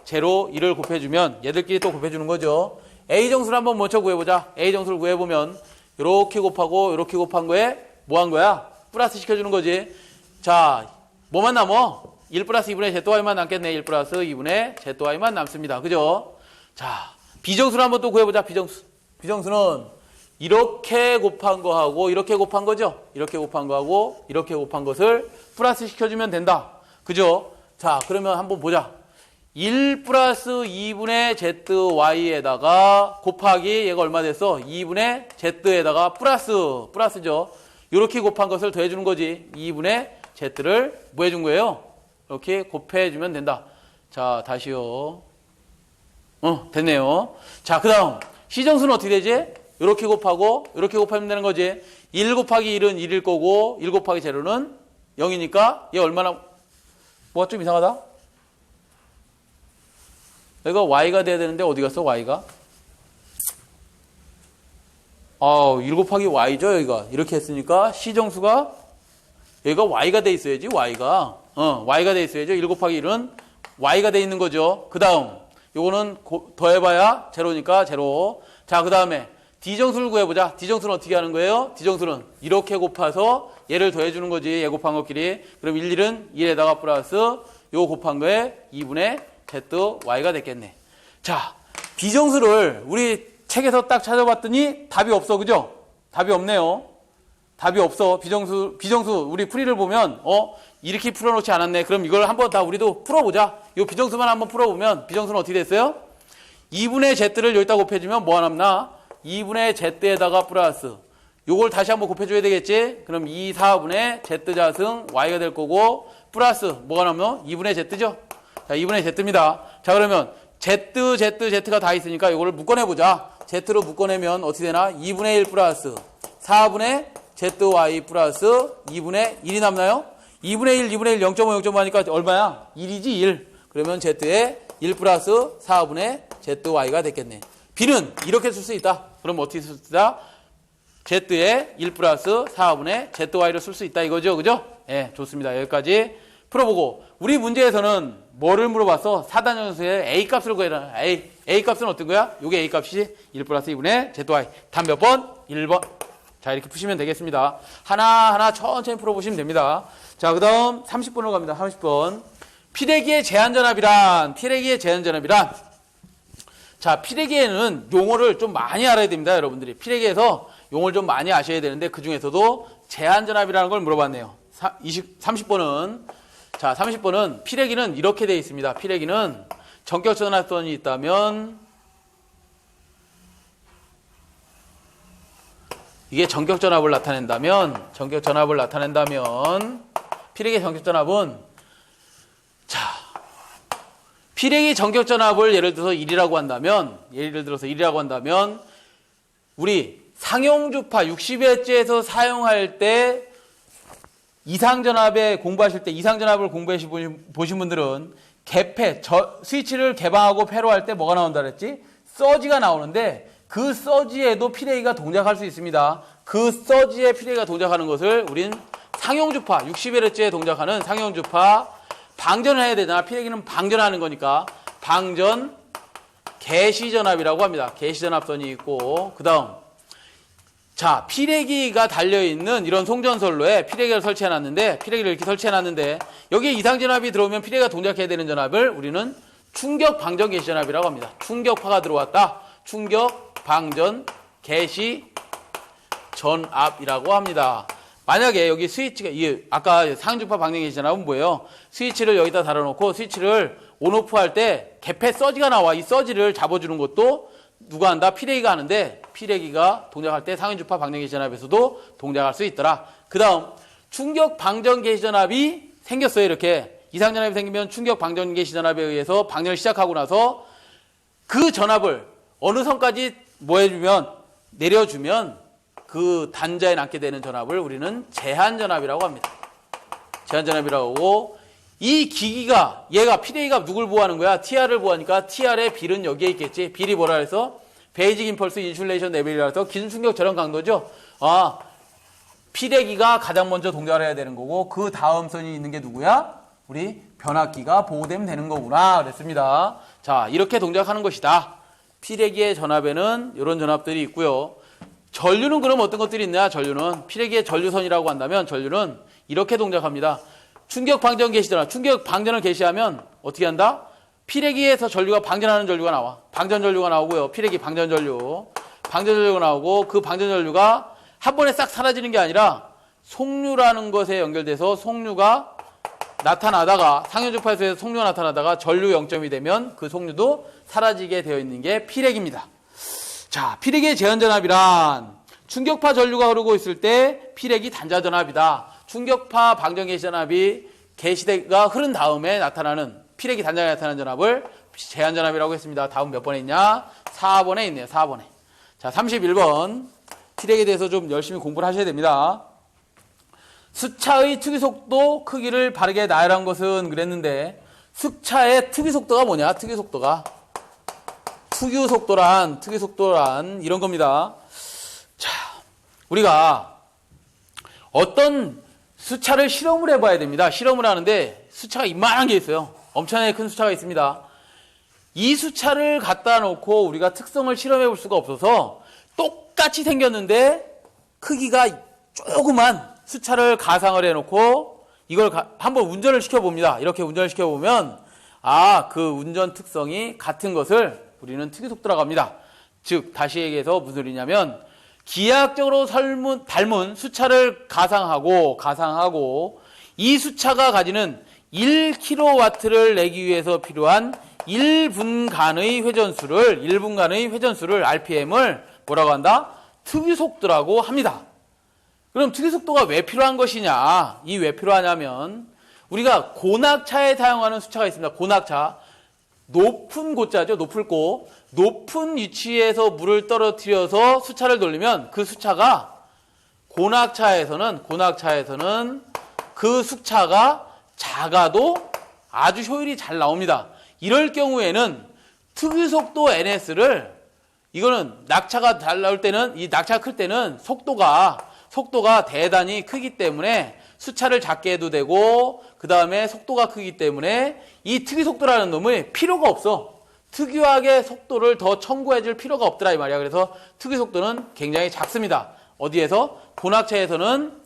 제로, 1을 곱해주면 얘들끼리 또 곱해주는 거죠. A정수를 한번 먼저 구해보자. A정수를 구해보면 이렇게 곱하고 이렇게 곱한 거에 뭐 한 거야? 플러스 시켜주는 거지. 자, 뭐만 남어? 1 플러스 2분의 ZY만 남겠네. 1 플러스 2분의 ZY만 남습니다. 그죠? 자, B정수를 한번 또 구해보자. B정수는 이렇게 곱한 거하고 이렇게 곱한 거죠. 이렇게 곱한 거하고 이렇게 곱한 것을 플러스 시켜주면 된다. 그죠? 자, 그러면 한번 보자. 1 플러스 2분의 ZY에다가 곱하기 얘가 얼마 됐어? 2분의 Z에다가 플러스죠. 이렇게 곱한 것을 더해주는 거지. 2분의 Z를 뭐 해준 거예요? 이렇게 곱해주면 된다. 자, 다시요. 됐네요. 자, 그 다음 C정수는 어떻게 되지? 이렇게 곱하고 이렇게 곱하면 되는 거지. 1 곱하기 1은 1일 거고 1 곱하기 제로는 0이니까 얘 얼마나 뭐가 좀 이상하다? 여기가 y가 돼야 되는데 어디 갔어 y가? 1 곱하기 y죠 여기가. 이렇게 했으니까 C정수가 여기가 y가 돼 있어야지 y가. y가 돼 있어야죠. 1 곱하기 1은 y가 돼 있는 거죠. 그 다음 요거는 더해봐야 제로니까 제로. 자, 그 다음에 D정수를 구해보자. D정수는 어떻게 하는 거예요? D정수는 이렇게 곱해서 얘를 더해주는 거지. 얘 곱한 것끼리. 그럼 1, 1은 1에다가 플러스 요 곱한 거에 2분의 ZY가 됐겠네. 자, B정수를 우리 책에서 딱 찾아봤더니 답이 없어. 그죠? 답이 없네요. 답이 없어. B정수 우리 풀이를 보면 이렇게 풀어놓지 않았네. 그럼 이걸 한번 다 우리도 풀어보자. 이 B정수만 한번 풀어보면 B정수는 어떻게 됐어요? 2분의 Z를 여기다 곱해주면 뭐가 남나? 2분의 Z에다가 플러스 요걸 다시 한번 곱해줘야 되겠지? 그럼 2, 4분의 Z자승 Y가 될 거고 플러스 뭐가 남노? 2분의 Z죠? 자, 2분의 Z입니다. 자, 그러면 Z가 다 있으니까 이거를 묶어내보자. Z로 묶어내면 어떻게 되나? 2분의 1 플러스 4분의 ZY 플러스 2분의 1이 남나요? 2분의 1, 2분의 1, 0.5, 0.5 하니까 얼마야? 1이지 1. 그러면 Z에 1 플러스 4분의 ZY가 됐겠네. B는 이렇게 쓸 수 있다. 그럼 어떻게 쓸 수 있다? Z에 1 플러스 4분의 ZY를 쓸 수 있다 이거죠. 그죠? 예, 좋습니다. 여기까지 풀어보고 우리 문제에서는 뭐를 물어봤어? 4단연수의 A 값을 구해라. A 값은 어떤 거야? 요게 A 값이 1 플러스 2분의 ZY. 답 몇 번? 1번. 자, 이렇게 푸시면 되겠습니다. 하나하나 천천히 풀어보시면 됩니다. 자, 그 다음 30번으로 갑니다. 30번. 피레기의 제한전압이란 자, 피레기에는 용어를 좀 많이 알아야 됩니다. 여러분들이. 피레기에서 용어를 좀 많이 아셔야 되는데 그 중에서도 제한전압이라는 걸 물어봤네요. 30번은 자, 30번은 피레기는 이렇게 되어 있습니다. 피레기는 전격전압선이 있다면 이게 전격전압을 나타낸다면 피레기의 전격전압은 자, 피레기 전격전압을 예를 들어서 1이라고 한다면 우리 상용주파 60Hz에서 사용할 때 이상전압을 공부해 보신 분들은 스위치를 개방하고 폐로할 때 뭐가 나온다 그랬지? 서지가 나오는데 그 서지에도 피레기가 동작할 수 있습니다. 그 서지에 피레기가 동작하는 것을 우린 상용주파 60Hz에 동작하는 상용주파 방전을 해야 되잖아. 피레기는 방전하는 거니까 방전 개시전압이라고 합니다. 개시전압선이 있고 그 다음 자, 피레기가 달려있는 이런 송전선로에 피레기를 이렇게 설치해놨는데 여기에 이상전압이 들어오면 피레기가 동작해야 되는 전압을 우리는 충격 방전 개시 전압이라고 합니다. 충격파가 들어왔다. 충격 방전 개시 전압이라고 합니다. 만약에 여기 스위치가 아까 상중파 방전 개시 전압은 뭐예요? 스위치를 여기다 달아놓고 스위치를 온오프 할 때 개폐 서지가 나와. 이 서지를 잡아주는 것도 누가 한다? 피레기가 하는데 피레기가 동작할 때 상인주파 방전 개시 전압에서도 동작할 수 있더라. 그 다음 충격 방전 개시 전압이 생겼어요. 이렇게 이상전압이 생기면 충격 방전 개시 전압에 의해서 방전을 시작하고 나서 그 전압을 어느 선까지 내려주면 그 단자에 남게 되는 전압을 우리는 제한전압이라고 합니다. 제한전압이라고 하고 이 기기가 얘가 피레기가 누굴 보호하는 거야? TR을 보호하니까 TR의 빌은 여기에 있겠지. 빌이 뭐라 해서 베이직 임펄스 인슐레이션 레벨이라 해서 기준 충격 저런 강도죠. 피레기가 가장 먼저 동작을 해야 되는 거고 그 다음 선이 있는 게 누구야? 우리 변압기가 보호되면 되는 거구나 그랬습니다. 자, 이렇게 동작하는 것이다. 피레기의 전압에는 이런 전압들이 있고요. 전류는 그럼 어떤 것들이 있냐? 전류는 피레기의 전류선이라고 한다면 전류는 이렇게 동작합니다. 충격 방전 개시 전압. 충격 방전을 개시하면 어떻게 한다? 피레기에서 전류가 방전하는 전류가 나와. 방전 전류가 나오고요. 피레기 방전 전류가 나오고 그 방전 전류가 한 번에 싹 사라지는 게 아니라 송류라는 것에 연결돼서 송류가 나타나다가 상용주파에서 송류가 나타나다가 전류 0점이 되면 그 송류도 사라지게 되어 있는 게 피레기입니다. 자, 피레기의 제한전압이란 충격파 전류가 흐르고 있을 때 피레기 단자전압이다. 충격파 방전 개시전압이 개시대가 흐른 다음에 나타나는 피레기 단자에 나타나는 전압을 제한전압이라고 했습니다. 다음 몇 번에 있냐? 4번에 있네요. 4번에. 자, 31번. 피레기에 대해서 좀 열심히 공부를 하셔야 됩니다. 수차의 특이속도 크기를 바르게 나열한 것은 그랬는데 수차의 특이속도가 뭐냐? 특이속도가 특유 속도란 이런 겁니다. 자, 우리가 어떤 수차를 실험을 해봐야 됩니다. 실험을 하는데 수차가 이만한 게 있어요. 엄청나게 큰 수차가 있습니다. 이 수차를 갖다 놓고 우리가 특성을 실험해 볼 수가 없어서 똑같이 생겼는데 크기가 조그만 수차를 가상을 해놓고 이걸 한번 운전을 시켜봅니다. 이렇게 운전을 시켜보면 그 운전 특성이 같은 것을 우리는 특유속도라고 합니다. 즉 다시 얘기해서 무슨 소리냐면 기하학적으로 닮은 수차를 가상하고 이 수차가 가지는 1kW를 내기 위해서 필요한 1분간의 회전수를 RPM을 뭐라고 한다? 특유속도라고 합니다. 그럼 특유속도가 왜 필요한 것이냐? 왜 필요하냐면 우리가 고낙차에 사용하는 수차가 있습니다. 고낙차. 높은 고자죠. 높은 위치에서 물을 떨어뜨려서 수차를 돌리면 그 수차가 고낙차에서는 그 수차가 작아도 아주 효율이 잘 나옵니다. 이럴 경우에는 특유속도 NS를 이거는 낙차가 잘 나올 때는 이 낙차가 클 때는 속도가 대단히 크기 때문에 수차를 작게 해도 되고 그 다음에 속도가 크기 때문에 이 특유속도라는 놈이 필요가 없어. 특유하게 속도를 더 첨구해 줄 필요가 없더라 이 말이야. 그래서 특유속도는 굉장히 작습니다. 어디에서? 고낙차에서는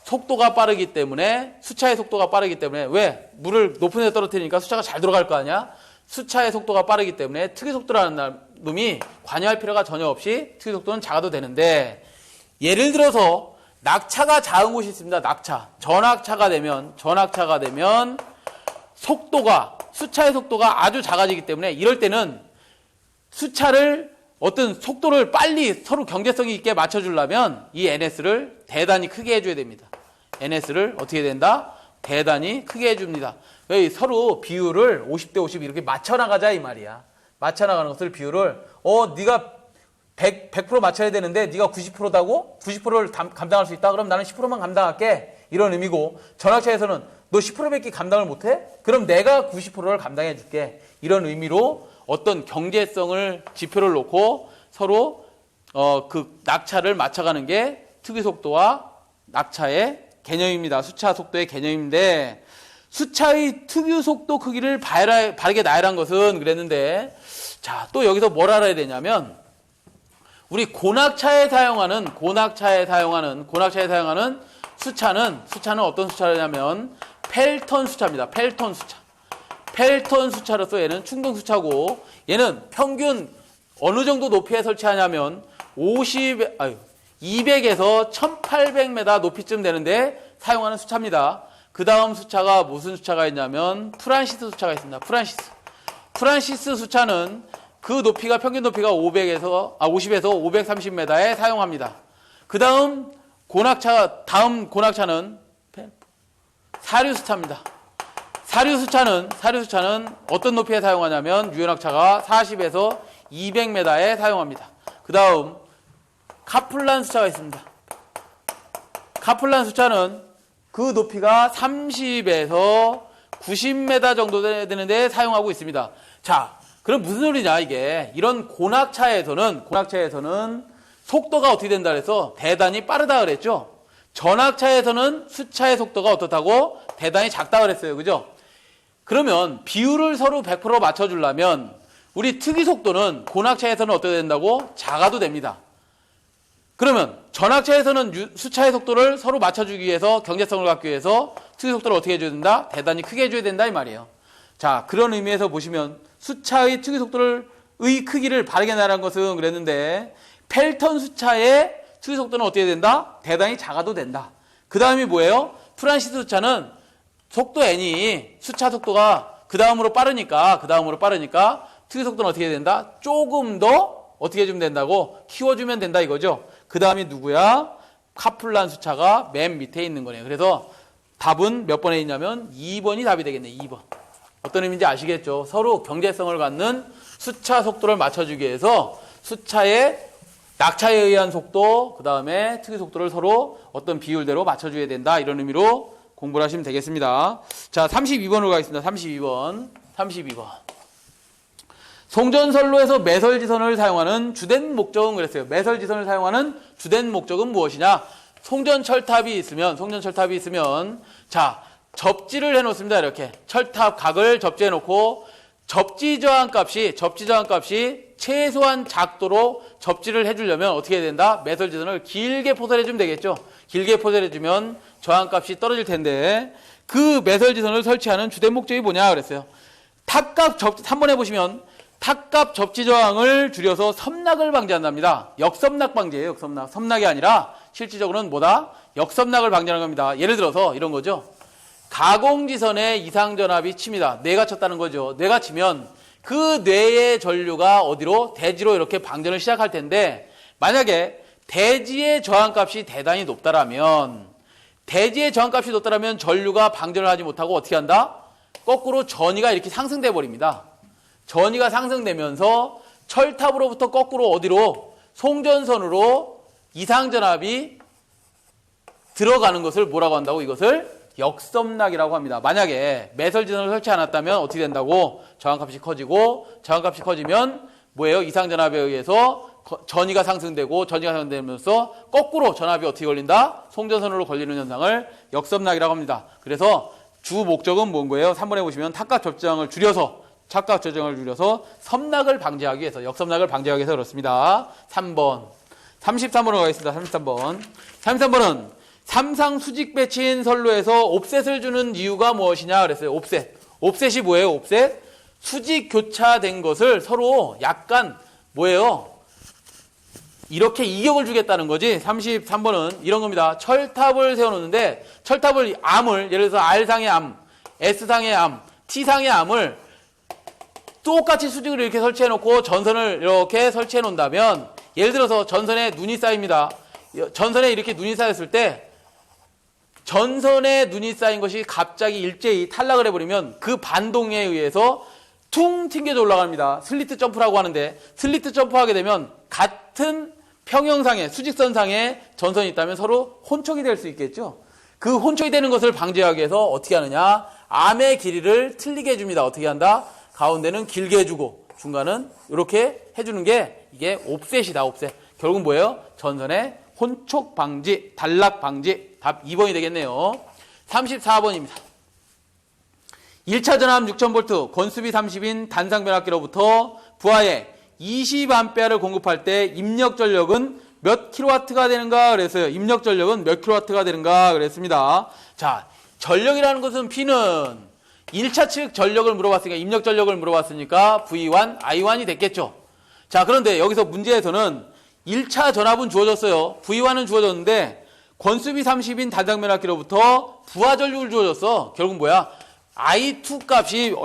속도가 빠르기 때문에 수차의 속도가 빠르기 때문에 왜? 물을 높은 데 떨어뜨리니까 수차가 잘 들어갈 거 아니야? 수차의 속도가 빠르기 때문에 특유속도라는 놈이 관여할 필요가 전혀 없이 특유속도는 작아도 되는데 예를 들어서 낙차가 작은 곳이 있습니다. 낙차. 전낙차가 되면 수차의 속도가 아주 작아지기 때문에 이럴 때는 수차를 어떤 속도를 빨리 서로 경제성이 있게 맞춰주려면 이 NS를 대단히 크게 해줘야 됩니다. NS를 어떻게 된다? 대단히 크게 해줍니다. 서로 비율을 50대 50 이렇게 맞춰나가자 이 말이야. 맞춰나가는 것을 비율을 네가 100% 맞춰야 되는데 네가 90%다고? 90%를 감당할 수 있다? 그럼 나는 10%만 감당할게. 이런 의미고 전학차에서는 너 10%밖에 감당을 못해? 그럼 내가 90%를 감당해 줄게. 이런 의미로 어떤 경제성을 지표를 놓고 서로 그 낙차를 맞춰가는 게 특유속도와 낙차의 개념입니다. 수차 속도의 개념인데 수차의 특유속도 크기를 바르게 나열한 것은 그랬는데 자, 또 여기서 뭘 알아야 되냐면 우리 고낙차에 사용하는 수차는 어떤 수차냐면 펠턴 수차입니다. 펠턴 수차로서 얘는 충동 수차고 얘는 평균 어느 정도 높이에 설치하냐면 200에서 1800m 높이쯤 되는데 사용하는 수차입니다. 그 다음 수차가 무슨 수차가 있냐면 프란시스 수차가 있습니다. 프란시스 수차는 그 높이가 평균 높이가 50에서 530m에 사용합니다. 그 다음 고낙차는 사류 수차입니다. 사류 수차는 어떤 높이에 사용하냐면 유연낙차가 40에서 200m에 사용합니다. 그 다음 카플란 수차가 있습니다. 카플란 수차는 그 높이가 30에서 90m 정도 되는데 사용하고 있습니다. 자, 그럼 무슨 소리냐 이게. 이런 고낙차에서는 속도가 어떻게 된다 그래서 대단히 빠르다 그랬죠. 전낙차에서는 수차의 속도가 어떻다고? 대단히 작다 그랬어요. 그죠? 그러면 비율을 서로 100% 맞춰주려면 우리 특유속도는 고낙차에서는 어떻게 된다고? 작아도 됩니다. 그러면 전낙차에서는 수차의 속도를 서로 맞춰주기 위해서 경제성을 갖기 위해서 특유속도를 어떻게 해줘야 된다? 대단히 크게 해줘야 된다 이 말이에요. 자, 그런 의미에서 보시면 수차의 특유속도의 크기를 바르게 나열한 것은 그랬는데 펠턴 수차의 특유속도는 어떻게 된다? 대단히 작아도 된다. 그 다음이 뭐예요? 프란시스 수차는 속도 n이 수차 속도가 그 다음으로 빠르니까 특유속도는 어떻게 된다? 조금 더 어떻게 해주면 된다고? 키워주면 된다 이거죠. 그 다음이 누구야? 카플란 수차가 맨 밑에 있는 거네요. 그래서 답은 몇 번에 있냐면 2번이 답이 되겠네. 2번. 어떤 의미인지 아시겠죠? 서로 경제성을 갖는 수차 속도를 맞춰주기 위해서 수차의 낙차에 의한 속도, 그 다음에 특유속도를 서로 어떤 비율대로 맞춰줘야 된다. 이런 의미로 공부를 하시면 되겠습니다. 자, 32번으로 가겠습니다. 32번. 송전선로에서 매설지선을 사용하는 주된 목적은 그랬어요. 매설지선을 사용하는 주된 목적은 무엇이냐? 송전철탑이 있으면 자, 접지를 해놓습니다. 이렇게 철탑 각을 접지해 놓고 접지 저항값이 최소한 작도로 접지를 해주려면 어떻게 해야 된다? 매설지선을 길게 포설해주면 되겠죠. 길게 포설해주면 저항값이 떨어질 텐데 그 매설지선을 설치하는 주된 목적이 뭐냐 그랬어요. 탑값 3번에 보시면 탑값 접지 저항을 줄여서 섬락을 방지한답니다. 역섬락 방지예요. 역섬락. 섬락이 아니라 실질적으로는 뭐다? 역섬락을 방지하는 겁니다. 예를 들어서 이런 거죠. 가공지선에 이상전압이 칩니다. 뇌가 쳤다는 거죠. 뇌가 치면 그 뇌의 전류가 어디로? 대지로 이렇게 방전을 시작할 텐데 만약에 대지의 저항값이 대단히 높다라면 전류가 방전을 하지 못하고 어떻게 한다? 거꾸로 전위가 이렇게 상승돼 버립니다. 전위가 상승되면서 철탑으로부터 거꾸로 어디로? 송전선으로 이상전압이 들어가는 것을 뭐라고 한다고? 이것을 역섬락이라고 합니다. 만약에 매설지선을 설치 않았다면 어떻게 된다고? 저항값이 커지고 저항값이 커지면 뭐예요? 이상전압에 의해서 전위가 상승되면서 거꾸로 전압이 어떻게 걸린다? 송전선으로 걸리는 현상을 역섬락이라고 합니다. 그래서 주 목적은 뭔 거예요? 3번에 보시면 탑값 접지장을 줄여서 섬락을 방지하기 위해서, 역섬락을 방지하기 위해서 그렇습니다. 3번. 33번으로 가겠습니다. 33번은 삼상 수직 배치인 선로에서 옵셋을 주는 이유가 무엇이냐 그랬어요. 옵셋이 뭐예요? 옵셋? 수직 교차된 것을 서로 약간 뭐예요? 이렇게 이격을 주겠다는 거지. 33번은 이런 겁니다. 철탑을 세워놓는데 철탑을 암을 예를 들어서 R상의 암, S상의 암, T상의 암을 똑같이 수직으로 이렇게 설치해놓고 전선을 이렇게 설치해 놓는다면 예를 들어서 전선에 눈이 쌓입니다. 전선에 이렇게 눈이 쌓였을 때 전선에 눈이 쌓인 것이 갑자기 일제히 탈락을 해버리면 그 반동에 의해서 퉁 튕겨져 올라갑니다. 슬리트 점프라고 하는데 슬리트 점프하게 되면 같은 평형상의 수직선상에 전선이 있다면 서로 혼촉이 될 수 있겠죠. 그 혼촉이 되는 것을 방지하기 위해서 어떻게 하느냐? 암의 길이를 틀리게 해줍니다. 어떻게 한다? 가운데는 길게 해주고 중간은 이렇게 해주는 게 이게 옵셋이다. 옵셋. 결국은 뭐예요? 전선의 혼촉 방지, 단락 방지. 답 2번이 되겠네요. 34번입니다. 1차 전압 6000V, 권수비 30인 단상 변압기로부터 부하에 20A를 공급할 때 입력 전력은 몇 킬로와트가 되는가 그랬어요. 입력 전력은 몇 킬로와트가 되는가 그랬습니다. 자, 전력이라는 것은 P는 1차 측 전력을 물어봤으니까 입력 전력을 물어봤으니까 V1, I1이 됐겠죠. 자, 그런데 여기서 문제에서는 1차 전압은 주어졌어요. V1은 주어졌는데 권수비 30인 단상 변압기로부터 부하 전력을 주어졌어. 결국 뭐야? I2 값이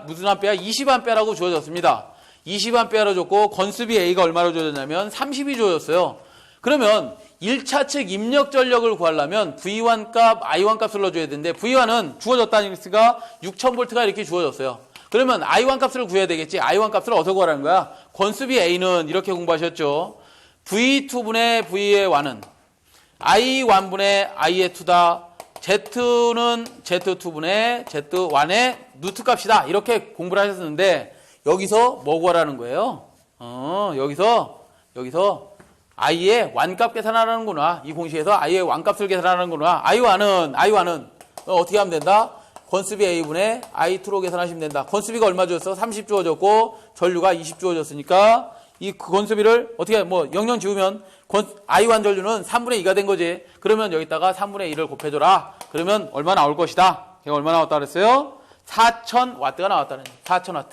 무슨 암페야? 20A라고 주어졌습니다. 20A로 줬고 권수비 A가 얼마로 주어졌냐면 30이 주어졌어요. 그러면 1차 측 입력 전력을 구하려면 V1 값, I1 값을 넣어줘야 되는데 V1은 주어졌다니까 6000V가 이렇게 주어졌어요. 그러면 I1 값을 구해야 되겠지. I1 값을 어디서 구하라는 거야? 권수비 A는 이렇게 공부하셨죠. V2분의 V의 1은 I1분의 I의 2다. Z는 Z2분의 Z1의 루트 값이다. 이렇게 공부를 하셨는데 여기서 뭐 구하라는 거예요? 여기서 I의 완값 계산하라는구나. 이 공식에서 I의 완값을 계산하는구나. I1은 어떻게 하면 된다? 권수비 A분의 I2로 계산하시면 된다. 권수비가 얼마 주었어? 30 주어졌고 전류가 20 주어졌으니까 이 권수비를 어떻게 영영 지우면 I1 전류는 3분의 2가 된 거지. 그러면 여기다가 3분의 2를 곱해줘라. 그러면 얼마 나올 것이다. 걔가 얼마 나왔다 그랬어요? 4000W가 나왔다는 거예요. 4000W.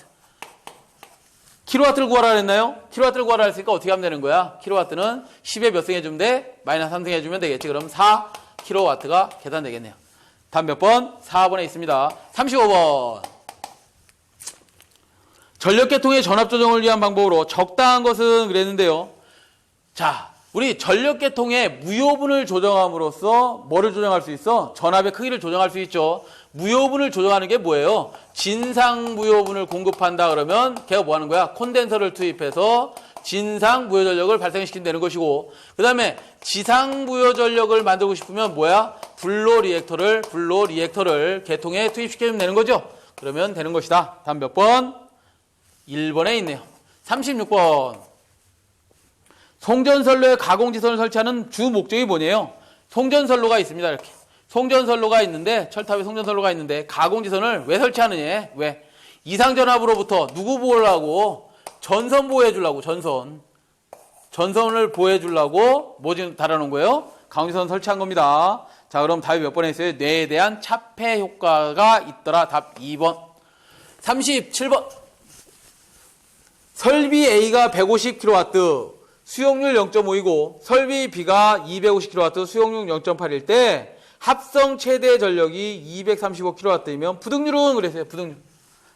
킬로와트를 구하라 그랬나요? 킬로와트를 구하라 했으니까 어떻게 하면 되는 거야? 킬로와트는 10에 몇 승 해주면 돼? 마이너스 3승 해주면 되겠지. 그럼 4킬로와트가 계산되겠네요. 다음 몇 번? 4번에 있습니다. 35번. 전력계통의 전압 조정을 위한 방법으로 적당한 것은 그랬는데요. 자, 우리 전력계통의 무효분을 조정함으로써 뭐를 조정할 수 있어? 전압의 크기를 조정할 수 있죠. 무효분을 조정하는 게 뭐예요? 진상 무효분을 공급한다 그러면 걔가 뭐 하는 거야? 콘덴서를 투입해서 진상 무효 전력을 발생시킨다는 것이고, 그 다음에 지상 무효 전력을 만들고 싶으면 뭐야? 불로 리액터를 계통에 투입시켜주면 되는 거죠. 그러면 되는 것이다. 다음 몇 번? 1번에 있네요. 36번. 송전선로에 가공지선을 설치하는 주 목적이 뭐냐요? 송전선로가 있습니다. 이렇게. 송전선로가 있는데, 철탑에 송전선로가 있는데, 가공지선을 왜 설치하느냐? 왜? 이상전압으로부터 누구 보호를 하고? 전선 보호해 주려고, 전선. 전선을 보호해 주려고 뭐 지금 달아놓은 거예요? 가공지선 설치한 겁니다. 자, 그럼 답이 몇 번에 있어요? 뇌에 대한 차폐 효과가 있더라. 답 2번. 37번. 설비 A가 150kW, 수용률 0.5이고 설비 B가 250kW, 수용률 0.8일 때 합성 최대 전력이 235kW이면 부등률은 그랬어요. 부등률.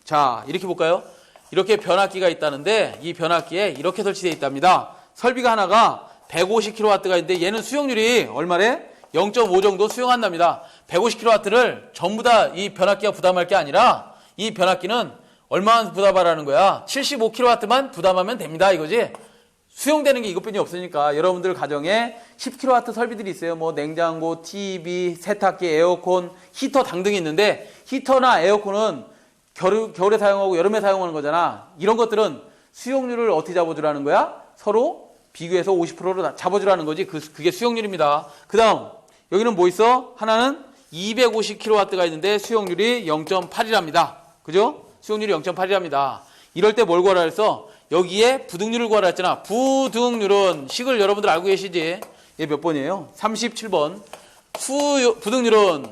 자, 이렇게 볼까요? 이렇게 변압기가 있다는데 이 변압기에 이렇게 설치되어 있답니다. 설비가 하나가 150kW가 있는데 얘는 수용률이 얼마래? 0.5 정도 수용한답니다. 150kW를 전부 다 이 변압기가 부담할 게 아니라 이 변압기는 얼마만 부담하라는 거야? 75kW만 부담하면 됩니다. 이거지? 수용되는 게 이것뿐이 없으니까 여러분들 가정에 10kW 설비들이 있어요. 뭐 냉장고, TV, 세탁기, 에어컨, 히터 등등이 있는데 히터나 에어컨은 겨울에 사용하고 여름에 사용하는 거잖아. 이런 것들은 수용률을 어떻게 잡아주라는 거야? 서로 비교해서 50%로 잡아주라는 거지. 그게 수용률입니다. 그 다음 여기는 뭐 있어? 하나는 250kW가 있는데 수용률이 0.8이랍니다. 그죠? 수용률이 0.8이랍니다. 이럴 때 뭘 구하라 했어? 여기에 부등률을 구하라 했잖아. 부등률은 식을 여러분들 알고 계시지? 얘 몇 번이에요? 37번. 부등률은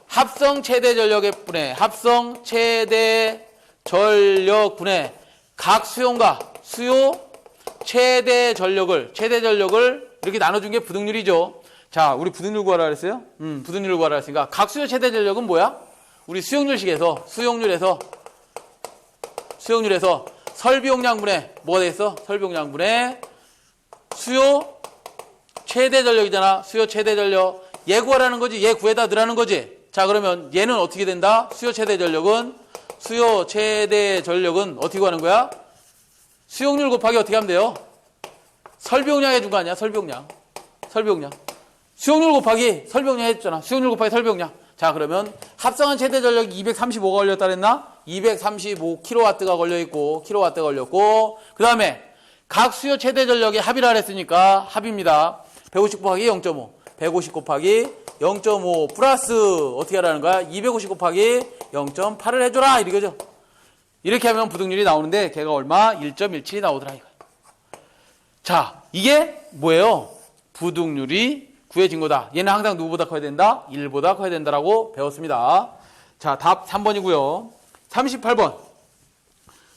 합성 최대 전력의 분의 합성 최대 전력분의 각 수용과 수요 최대 전력을 이렇게 나눠준 게 부등률이죠. 자, 우리 부등률 구하라 그랬어요? 부등률을 구하라 했으니까 각 수요 최대 전력은 뭐야? 우리 수용률에서 설비 용량분의 뭐가 되겠어? 설비 용량분의 수요 최대 전력이잖아. 수요 최대 전력. 얘 구하라는 거지. 얘 구해다 넣으라는 거지. 자, 그러면 얘는 어떻게 된다? 수요 최대 전력은 어떻게 구하는 거야? 수용률 곱하기 어떻게 하면 돼요? 설비 용량 해준 거 아니야? 설비 용량. 수용률 곱하기 설비 용량 해줬잖아. 수용률 곱하기 설비 용량. 자, 그러면 합성한 최대 전력이 235가 걸렸다 그랬나? 235kW가 걸려있고, 그 다음에 각 수요 최대 전력의 합이라 그랬으니까 합입니다. 150 곱하기 0.5. 150 곱하기 0.5 플러스 어떻게 하라는 거야? 250 곱하기 0.8을 해줘라. 이거죠. 이렇게 하면 부등률이 나오는데 걔가 얼마? 1.17이 나오더라. 이거. 자, 이게 뭐예요? 부등률이 구해진 거다. 얘는 항상 누구보다 커야 된다? 1보다 커야 된다라고 배웠습니다. 자, 답 3번이고요. 38번.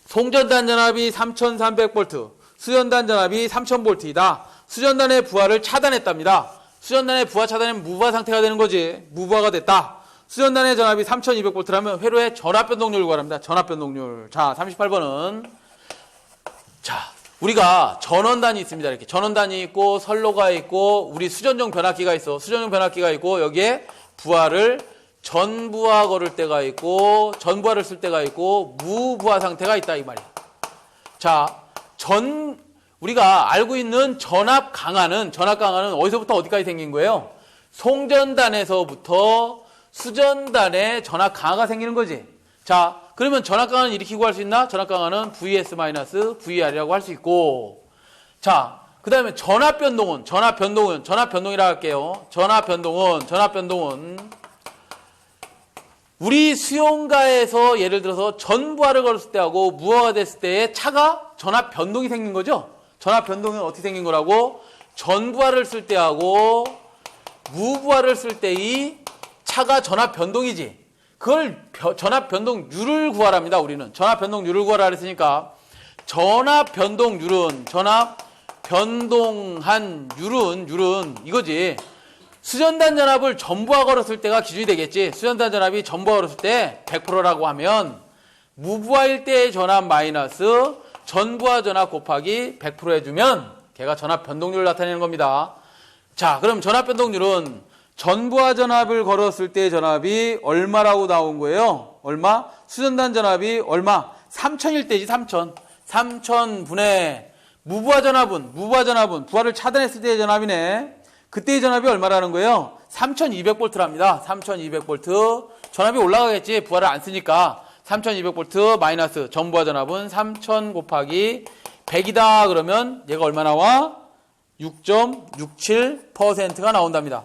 송전단 전압이 3300V, 수전단 전압이 3000V이다. 수전단의 부하를 차단했답니다. 수전단의 부하 차단은 무부하 상태가 되는 거지. 무부하가 됐다. 수전단의 전압이 3200V라면 회로의 전압 변동률을 구하랍니다. 전압 변동률. 자, 38번은 자, 우리가 전원단이 있습니다. 이렇게 전원단이 있고 선로가 있고 우리 수전용 변압기가 있어. 수전용 변압기가 있고 여기에 부하를 전부하 걸을 때가 있고 전부하를 쓸 때가 있고 무부하 상태가 있다 이 말이야. 자, 우리가 알고 있는 전압 강화는 어디서부터 어디까지 생긴 거예요? 송전단에서부터 수전단에 전압 강화가 생기는 거지. 자, 그러면 전압 강화는 이렇게 구할 수 있나? 전압 강화는 VS-VR이라고 할 수 있고. 자, 그 다음에 전압 변동이라고 할게요. 전압 변동은 우리 수용가에서 예를 들어서 전부하를 걸었을 때하고 무부하가 됐을 때의 차가 전압 변동이 생긴 거죠. 전압 변동은 어떻게 생긴 거라고? 전부하를 쓸 때하고 무부하를 쓸 때의 차가 전압 변동이지. 그걸 전압 변동률을 구하랍니다. 우리는 전압 변동률을 구하라 그랬으니까 전압 변동한 율은 이거지. 수전단 전압을 전부하 걸었을 때가 기준이 되겠지. 수전단 전압이 전부하 걸었을 때 100%라고 하면 무부하일 때의 전압 마이너스 전부하 전압 곱하기 100% 해주면 걔가 전압 변동률을 나타내는 겁니다. 자, 그럼 전압 변동률은 전부하 전압을 걸었을 때의 전압이 얼마라고 나온 거예요? 얼마? 수전단 전압이 얼마? 3000일 때지. 3000분의 무부하 전압은 부하를 차단했을 때의 전압이네. 그때의 전압이 얼마라는 거예요? 3200V랍니다. 3200V. 전압이 올라가겠지. 부하를 안 쓰니까. 3200V 마이너스 전부하 전압은 3000 곱하기 100이다. 그러면 얘가 얼마 나와? 6.67%가 나온답니다.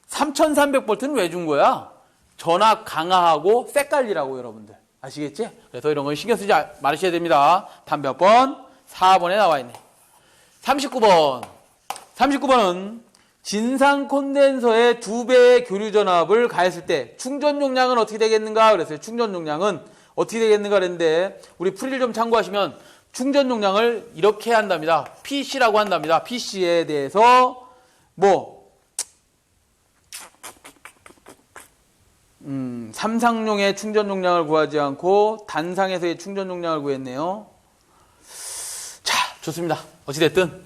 3300V는 왜 준 거야? 전압 강하하고 색깔리라고 여러분들. 아시겠지? 그래서 이런 건 신경 쓰지 말으셔야 됩니다. 다음 몇 번? 4번에 나와 있네. 39번. 39번은 진상 콘덴서의 2배의 교류 전압을 가했을 때 충전 용량은 어떻게 되겠는가? 그랬어요. 충전 용량은 어떻게 되겠는가 그랬는데 우리 풀이를 좀 참고하시면 충전 용량을 이렇게 한답니다. PC라고 한답니다. PC에 대해서 삼상용의 충전 용량을 구하지 않고 단상에서의 충전 용량을 구했네요. 자, 좋습니다. 어찌됐든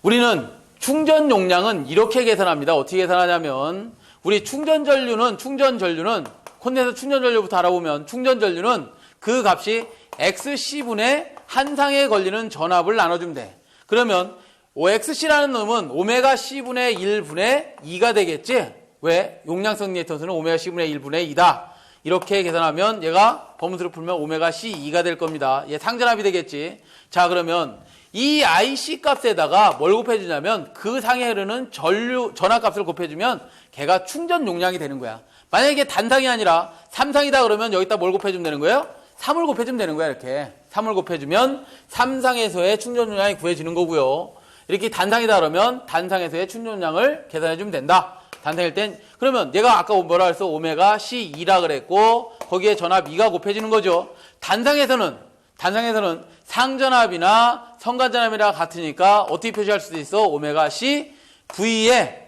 우리는 충전 용량은 이렇게 계산합니다. 어떻게 계산하냐면 우리 충전 전류는 콘덴서 충전 전류부터 알아보면 충전 전류는 그 값이 XC분의 한 상에 걸리는 전압을 나눠주면 돼. 그러면 XC라는 놈은 오메가 C분의 1분의 2가 되겠지? 왜? 용량성 리액턴스는 오메가 C분의 1분의 2다. 이렇게 계산하면 얘가 범수를 풀면 오메가 C2가 될 겁니다. 얘 상전압이 되겠지? 자, 그러면 이 IC 값에다가 뭘 곱해주냐면 그 상에 흐르는 전압값을 곱해주면 걔가 충전 용량이 되는 거야. 만약에 이게 단상이 아니라 3상이다 그러면 여기다 뭘 곱해주면 되는 거예요? 3을 곱해주면 되는 거야. 이렇게 3을 곱해주면 3상에서의 충전 용량이 구해지는 거고요. 이렇게 단상이다 그러면 단상에서의 충전 용량을 계산해주면 된다. 단상일 땐 그러면 내가 아까 뭐라 했어? 오메가 C2라 그랬고 거기에 전압 2가 곱해지는 거죠. 단상에서는 상전압이나 성간전압이랑 같으니까 어떻게 표시할 수도 있어? 오메가 C V에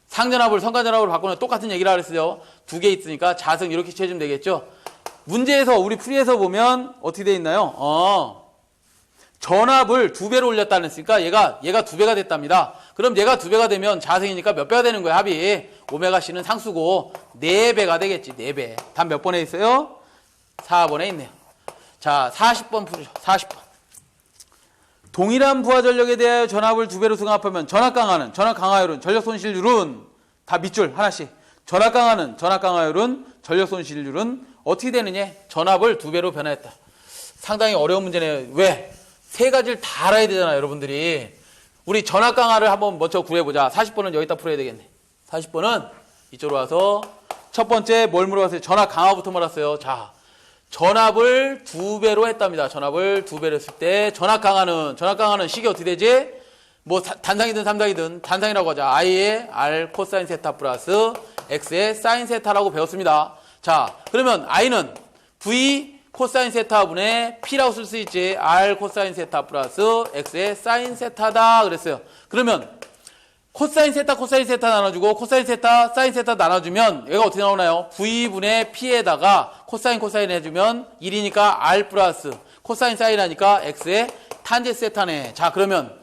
상전압을 성간전압으로 바꾸는 똑같은 얘기라 그랬어요. 두 개 있으니까 자승 이렇게 취해주면 되겠죠. 문제에서 우리 풀이에서 보면 어떻게 돼 있나요? 전압을 2배로 올렸다 그랬으니까 얘가 2배가 됐답니다. 그럼 얘가 2배가 되면 자승이니까 몇 배가 되는 거야? 합이 오메가 C는 상수고 4배가 되겠지. 4배. 다음 몇 번에 있어요? 4번에 있네요. 자, 40번 풀이죠. 40번. 동일한 부하 전력에 대하여 전압을 2배로 승합하면 전압 강화율은 전력 손실률은 다 밑줄 하나씩. 전압 강화율은 전력 손실률은 어떻게 되느냐? 전압을 2배로 변화했다. 상당히 어려운 문제네요. 왜? 세 가지를 다 알아야 되잖아요, 여러분들이. 우리 전압 강화를 한번 먼저 구해보자. 40번은 여기다 풀어야 되겠네. 40번은 이쪽으로 와서 첫 번째 뭘 물어봤어요? 전압 강화부터 물었어요. 자, 전압을 2배로 했답니다. 전압을 2배로 했을 때 전압 강화는 식이 어떻게 되지? 단상이든 삼상이든 단상이라고 하자. I의 R 코사인 세타 플러스 X의 사인 세타라고 배웠습니다. 자, 그러면 I는 V 코사인 세타분의 P라고 쓸 수 있지. R 코사인 세타 플러스 X의 사인 세타다 그랬어요. 그러면 코사인 세타 나눠주고 코사인 세타 사인 세타 나눠주면 얘가 어떻게 나오나요? V분의 P에다가 코사인 해주면 1이니까 R 플러스 코사인 사인 하니까 X의 탄젠트 세타네. 자, 그러면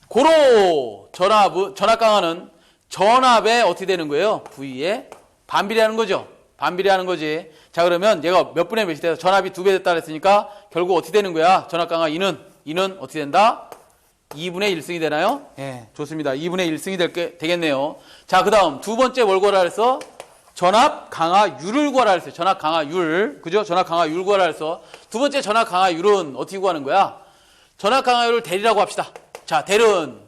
고로 전압 강화는 전압에 어떻게 되는 거예요? V에 반비례하는 거죠. 반비례하는 거지. 자, 그러면 얘가 몇 분의 몇이 돼서 전압이 2배 됐다 그랬으니까 결국 어떻게 되는 거야? 전압 강화 2는 어떻게 된다? 2분의 1승이 되나요? 예, 좋습니다. 2분의 1승이 되겠네요. 자, 그 다음 두 번째 뭘 구하라 그랬어? 전압 강화율을 구하라 그랬어요. 전압 강화율. 그죠? 전압 강화율 구하라 그랬어. 두 번째 전압 강화율은 어떻게 구하는 거야? 전압 강화율을 대리라고 합시다. 자, 대는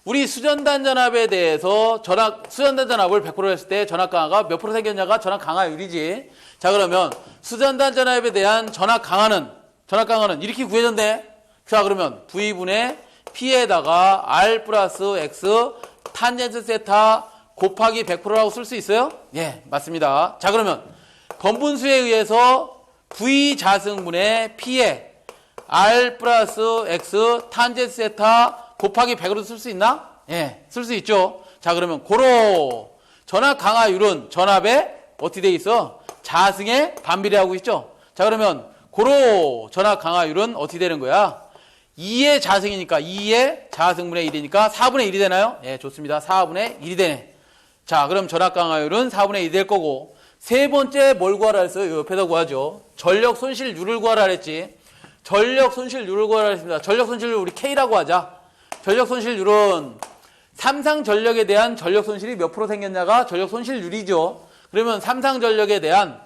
우리 수전단 전압에 대해서 수전단 전압을 100% 했을 때 전압 강화가 몇 프로 생겼냐가 전압 강화율이지. 자, 그러면 수전단 전압에 대한 전압 강화는 이렇게 구해졌네. 자, 그러면 V분의 P에다가 R 플러스 X 탄젠트 세타 곱하기 100%라고 쓸 수 있어요? 예, 맞습니다. 자, 그러면 번분수에 의해서 V 자승분의 P에 R 플러스 X 탄젠트 세타 곱하기 100으로 쓸 수 있나? 예, 쓸 수 있죠. 자, 그러면 고로 전압 강화율은 전압에 어떻게 돼 있어? 자승에 반비례하고 있죠. 자, 그러면 고로 전압 강화율은 어떻게 되는 거야? 2의 자승이니까 2의 자승분의 1이니까 4분의 1이 되나요? 예, 좋습니다. 4분의 1이 되네. 자, 그럼 전압 강화율은 4분의 1이 될 거고 세 번째 뭘 구하라 했어요? 옆에다 구하죠. 전력 손실률을 구하라 했지. 전력 손실률을 구하라 했습니다. 전력 손실률 우리 K라고 하자. 전력 손실률은 삼상 전력에 대한 전력 손실이 몇 프로 생겼냐가 전력 손실률이죠. 그러면 삼상 전력에 대한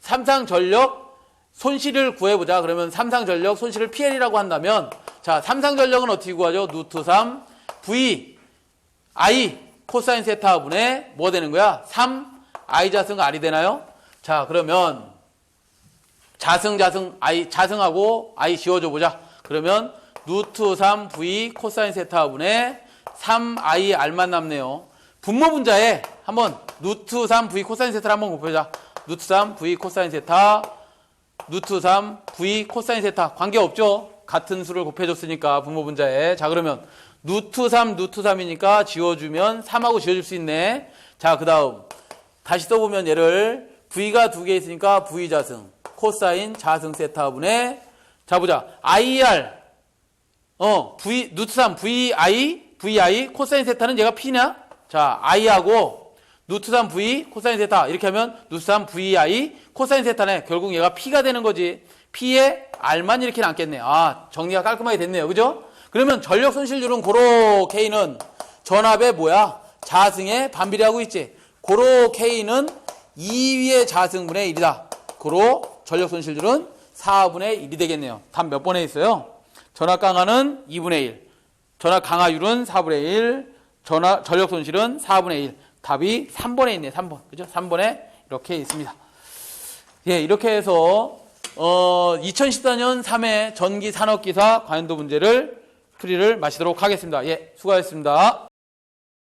삼상전력 손실을 구해보자. 그러면 삼상전력 손실을 PL이라고 한다면, 자, 삼상전력은 어떻게 구하죠? 루트 3 V I 코사인 세타 분의 뭐 되는 거야? 3 I 자승 R이 되나요? 자, 그러면 자승 I 자승하고 I 지워줘 보자. 그러면 루트 3 V 코사인 세타 분의 3 I R만 남네요. 분모 분자에 한번 루트 3 V 코사인 세타를 한번 곱해보자. 루트 3 V 코사인 세타, 루트 3 V 코사인 세타 관계없죠? 같은 수를 곱해줬으니까 분모 분자에. 자, 그러면 루트 3이니까 지워주면 3하고 지워줄 수 있네. 자, 그 다음 다시 써보면 얘를 V가 두 개 있으니까 V 자승 코사인 자승 세타 분의, 자 보자, IR 루트 3 VI 코사인 세타는 얘가 P냐? 자, I하고 루트 3 V 코사인 세타 이렇게 하면 루트 3 VI 코사인 세타네. 결국 얘가 P가 되는 거지. P에 R만 이렇게 남겠네. 아, 정리가 깔끔하게 됐네요. 그죠? 그러면 전력 손실률은 고로 K는 전압의 뭐야? 자승에 반비례하고 있지. 고로 K는 2위의 자승분의 1이다. 고로 전력 손실률은 4분의 1이 되겠네요. 답 몇 번에 있어요? 전압 강하는 2분의 1, 전압 강하율은 4분의 1, 전력 손실은 4분의 1. 답이 3번에 있네요. 3번. 그죠? 3번에 이렇게 있습니다. 예, 이렇게 해서 2014년 3회 전기 산업기사 관련도 문제를 풀이를 마치도록 하겠습니다. 예, 수고하셨습니다.